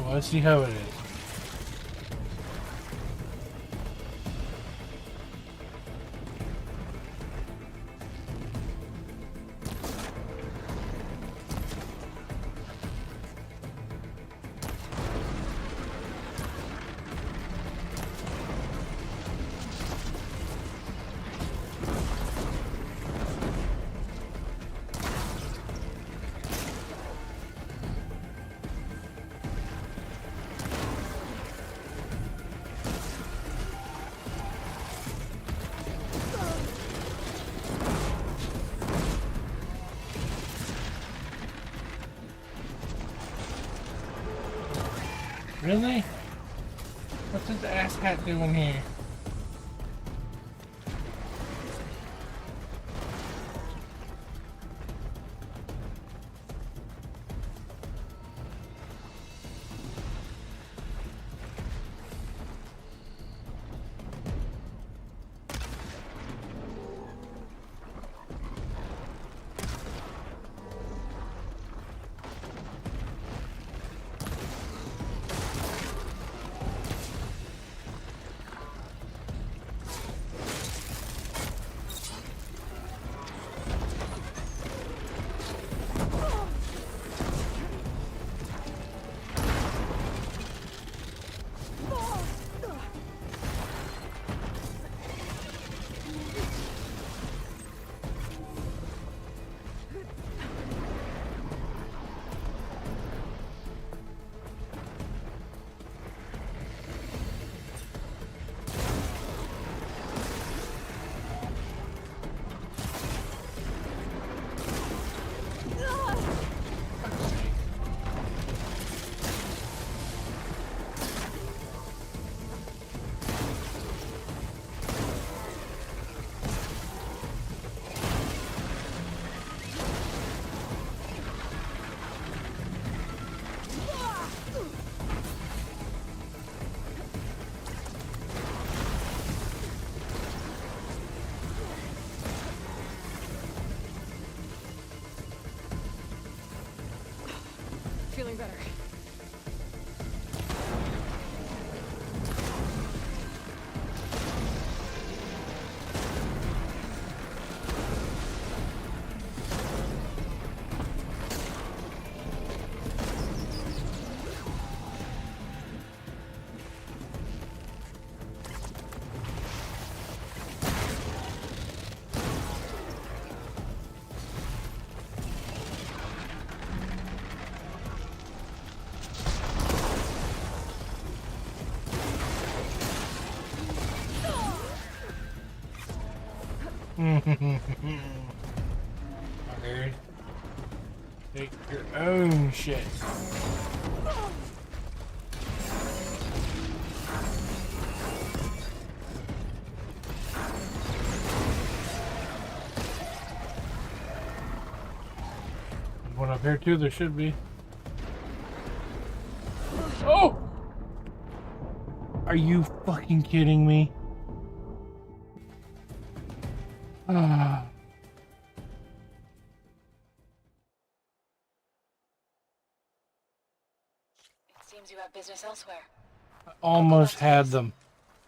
Well, let's see how it is. Really? What's this asshat doing here? Feeling better. Okay. Take your own shit. There's one up here too, there should be. Oh! Are you fucking kidding me? Ah. It seems you have business elsewhere. I almost had them.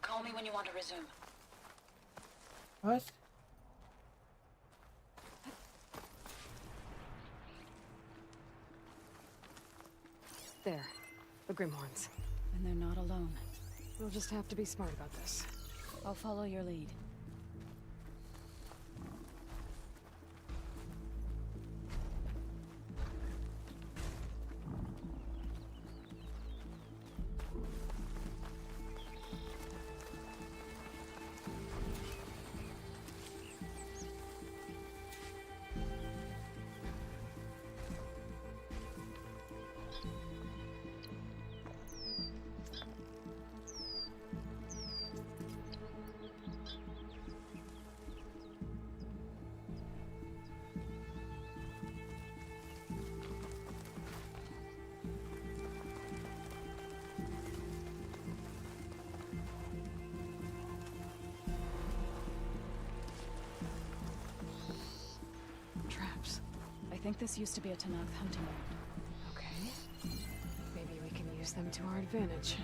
Call me when you want to resume. What? There. The Grimhorns. And they're not alone. We'll just have to be smart about this. I'll follow your lead. I think this used to be a Tanakh hunting ground. Okay. Maybe we can use use them to our advantage.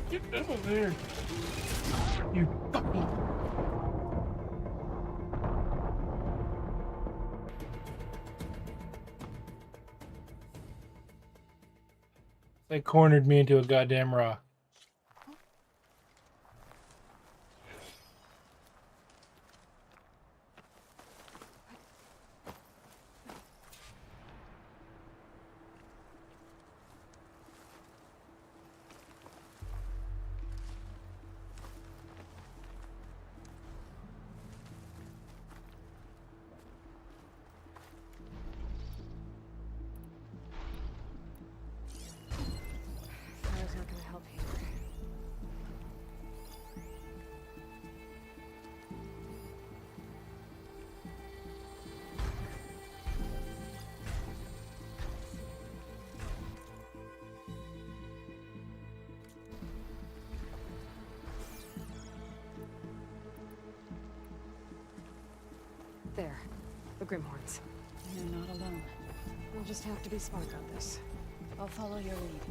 Get over there. You fucking... They cornered me into a goddamn rock. Fire's not gonna help here. There. The Grimhorns. You're not alone. We'll just have to be smart about this. I'll follow your lead.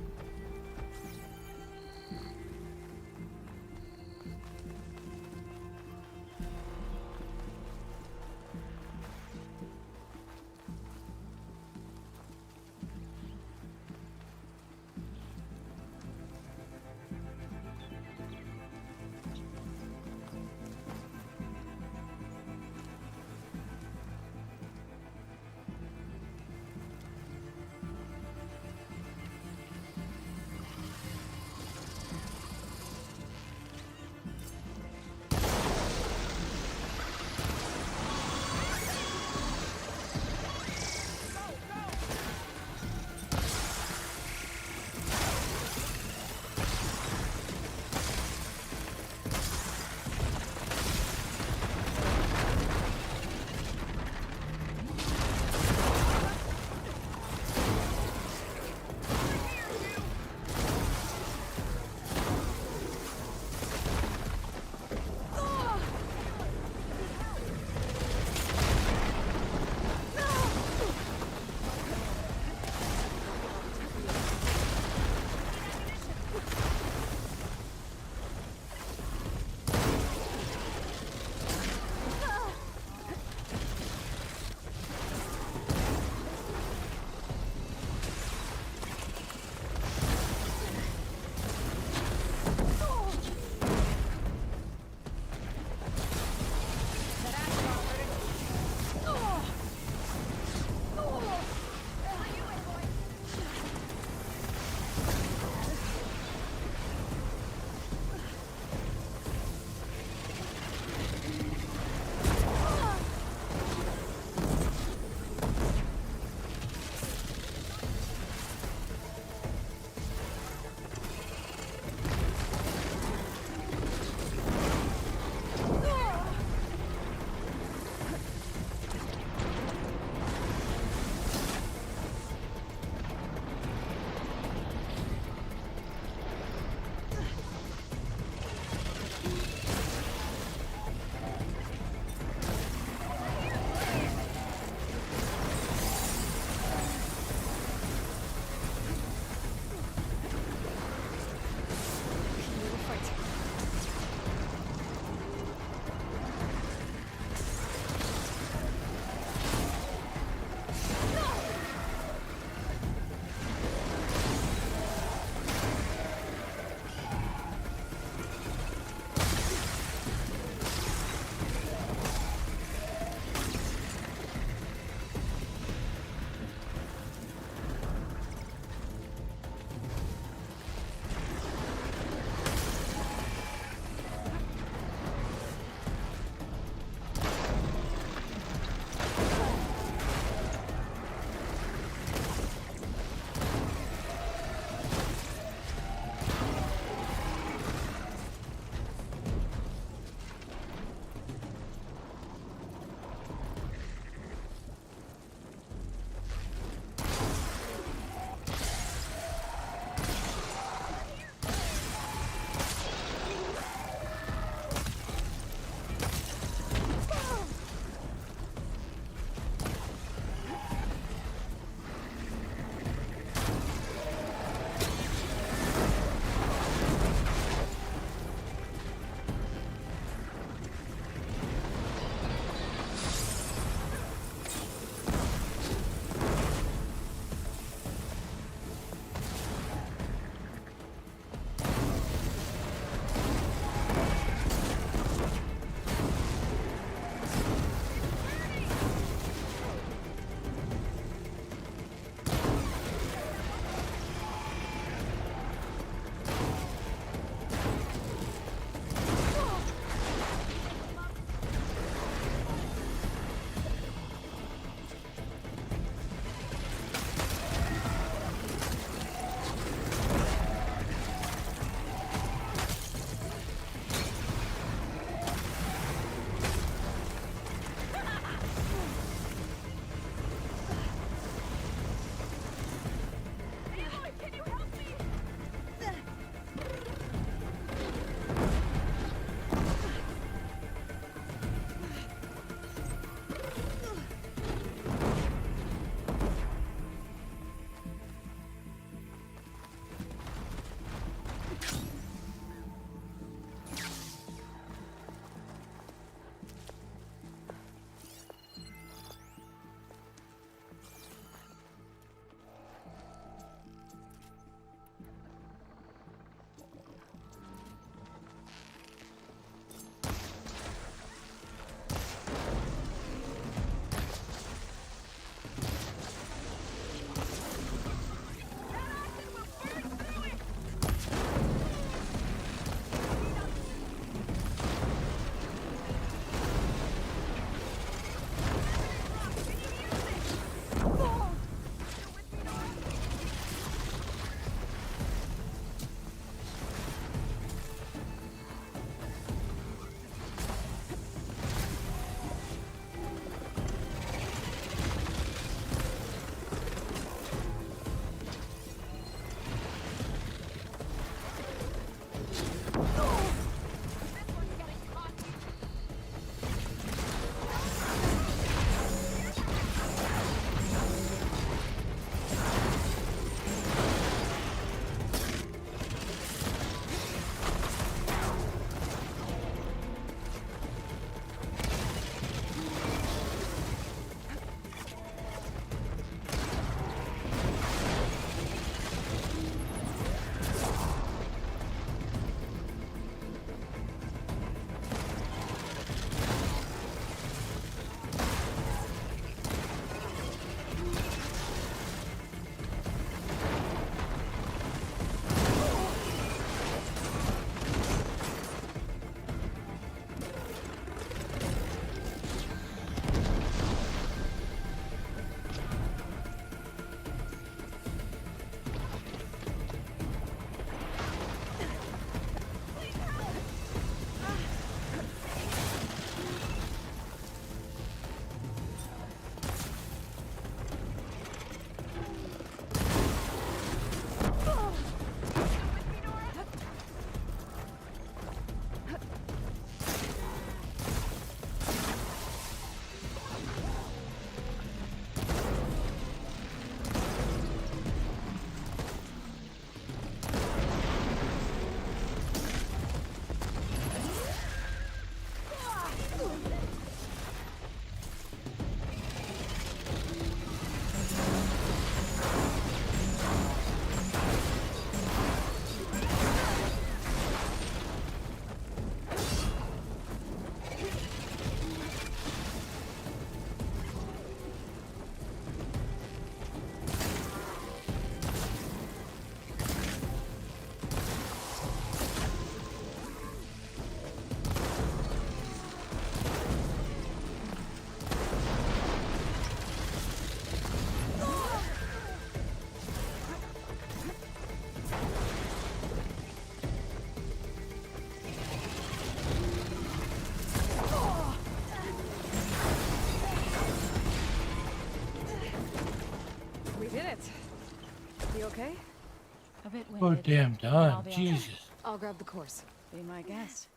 bit Oh, winded. damn but I'll done. be Jesus. I'll grab the course. Be my guest.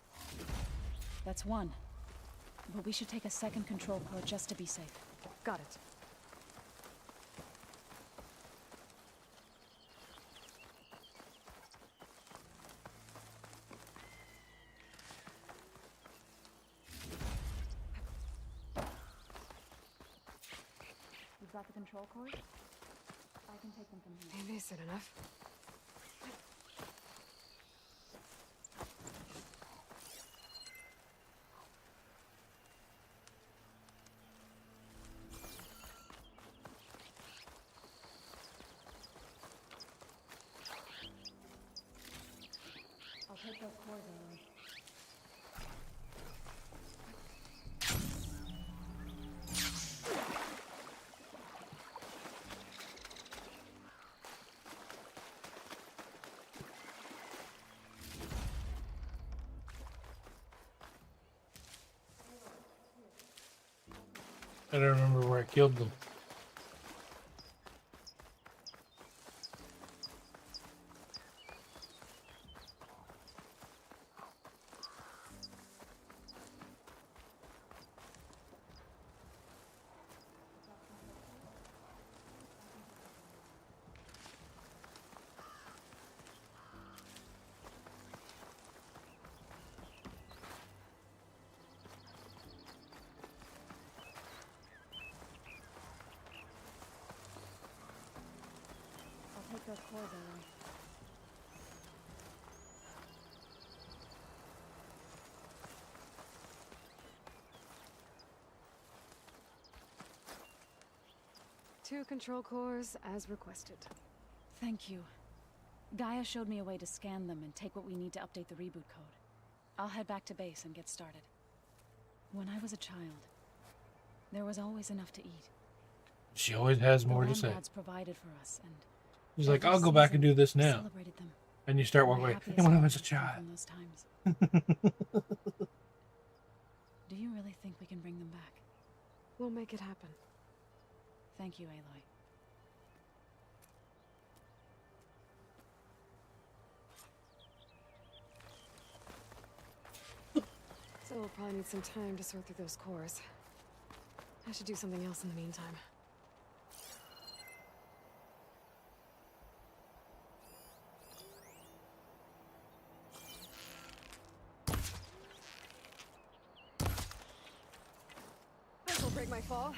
That's one. But we should take a second control core just to be safe. Got it. You've got the control cores? I can take them from here. Maybe soon enough. I'll take those cores, Aloy. I don't remember where I killed them. I'll take those cores, Aloy. Two control cores as requested. Thank you. Gaia showed me a way to scan them and take what we need to update the reboot code. I'll head back to base and get started. When I was a child, there was always enough to eat. She always has more the to say. land gods provided for us, and He's like, every I'll go back and season do this we now. celebrated them. And you start My walking away. happiest And when I was a memories come child. from those times. Do you really think we can bring them back? We'll make it happen. Thank you, Aloy. So we'll probably need some time to sort through those cores. I should do something else in the meantime. This'll break my fall.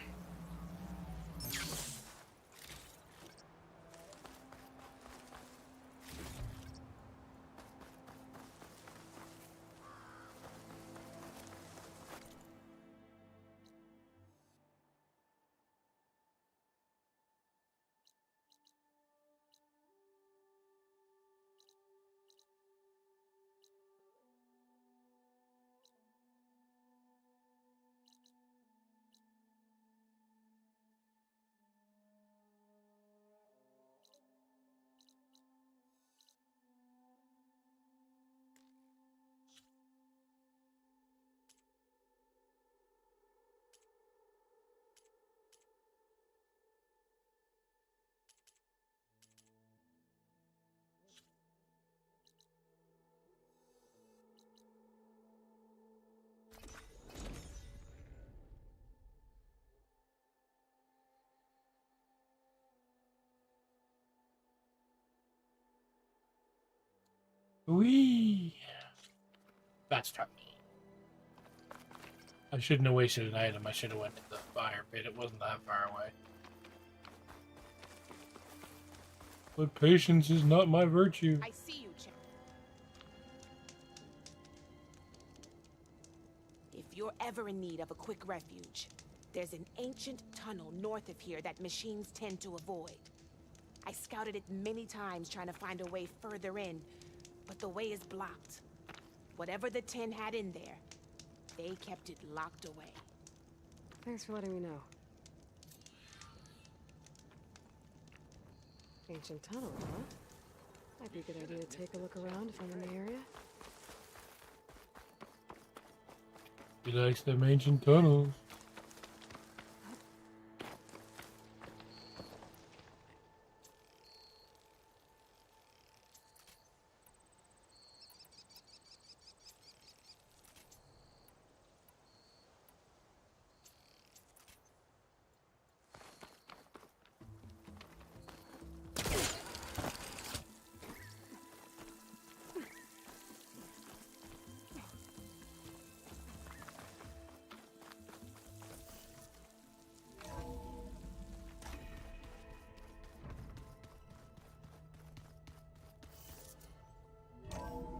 Whee! That's tough. I shouldn't have wasted an item. I should have went to the fire pit. It wasn't that far away. But patience is not my virtue. I see you, Champ. If you're ever in need of a quick refuge, there's an ancient tunnel north of here that machines tend to avoid. I scouted it many times trying to find a way further in, but the way is blocked. Whatever the 10 had in there, they kept it locked away. Thanks for letting me know. Ancient tunnel, huh? Might be a good idea to take a look around if I'm in the area. He likes them ancient tunnels.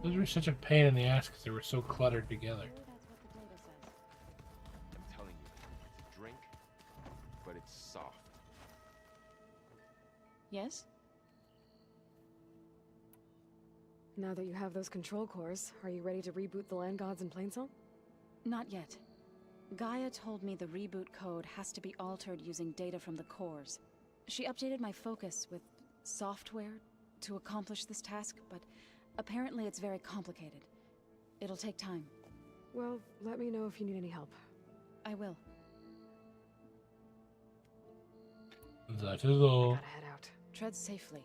Those were such a pain in the ass because they were so cluttered together. I'm telling you, it's a drink, but it's soft. Yes? Now that you have those control cores, are you ready to reboot the land gods in Plainsong? Not yet. Gaia told me the reboot code has to be altered using data from the cores. She updated my focus with software to accomplish this task, but apparently it's very complicated. It'll take time. Well, let me know if you need any help. I will. That is all. Gotta head out. Tread safely.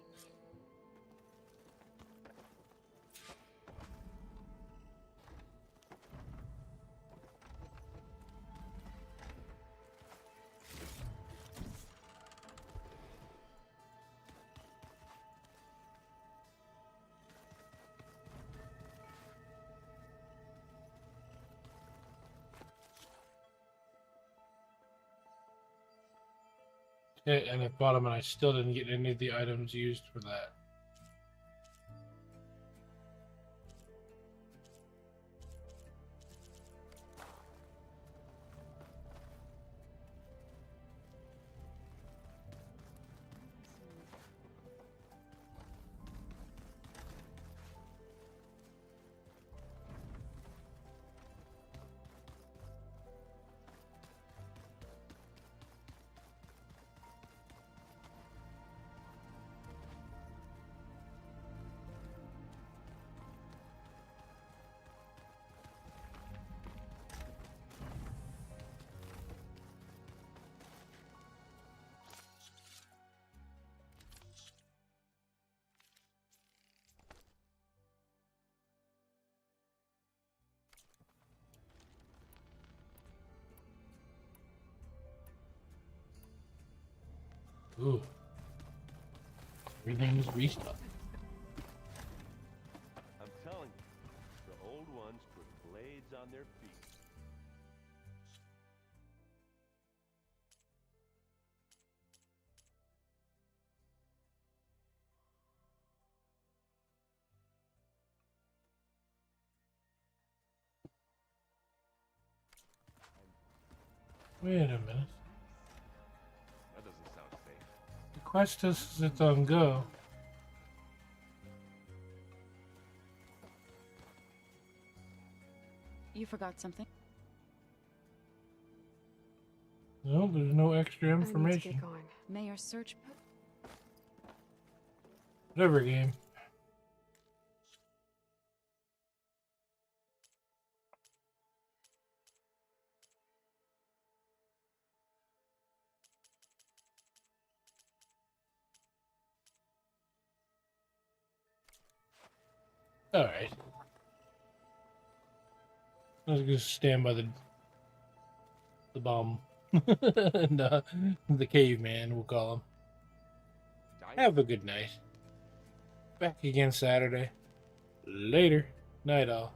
Okay, and at bottom, and I still didn't get any of the items used for that. Ooh. Everything's restocked. I'm telling you, the old ones put blades on their feet. Wait a minute. That doesn't sound safe. The quest is it's on go. You forgot something? No, there's no extra I need to information. get going. May your search... Whatever, game. Alright. Let's just stand by the bomb. And, the caveman, we'll call him. Have a good night. Back again Saturday. Later. Night all.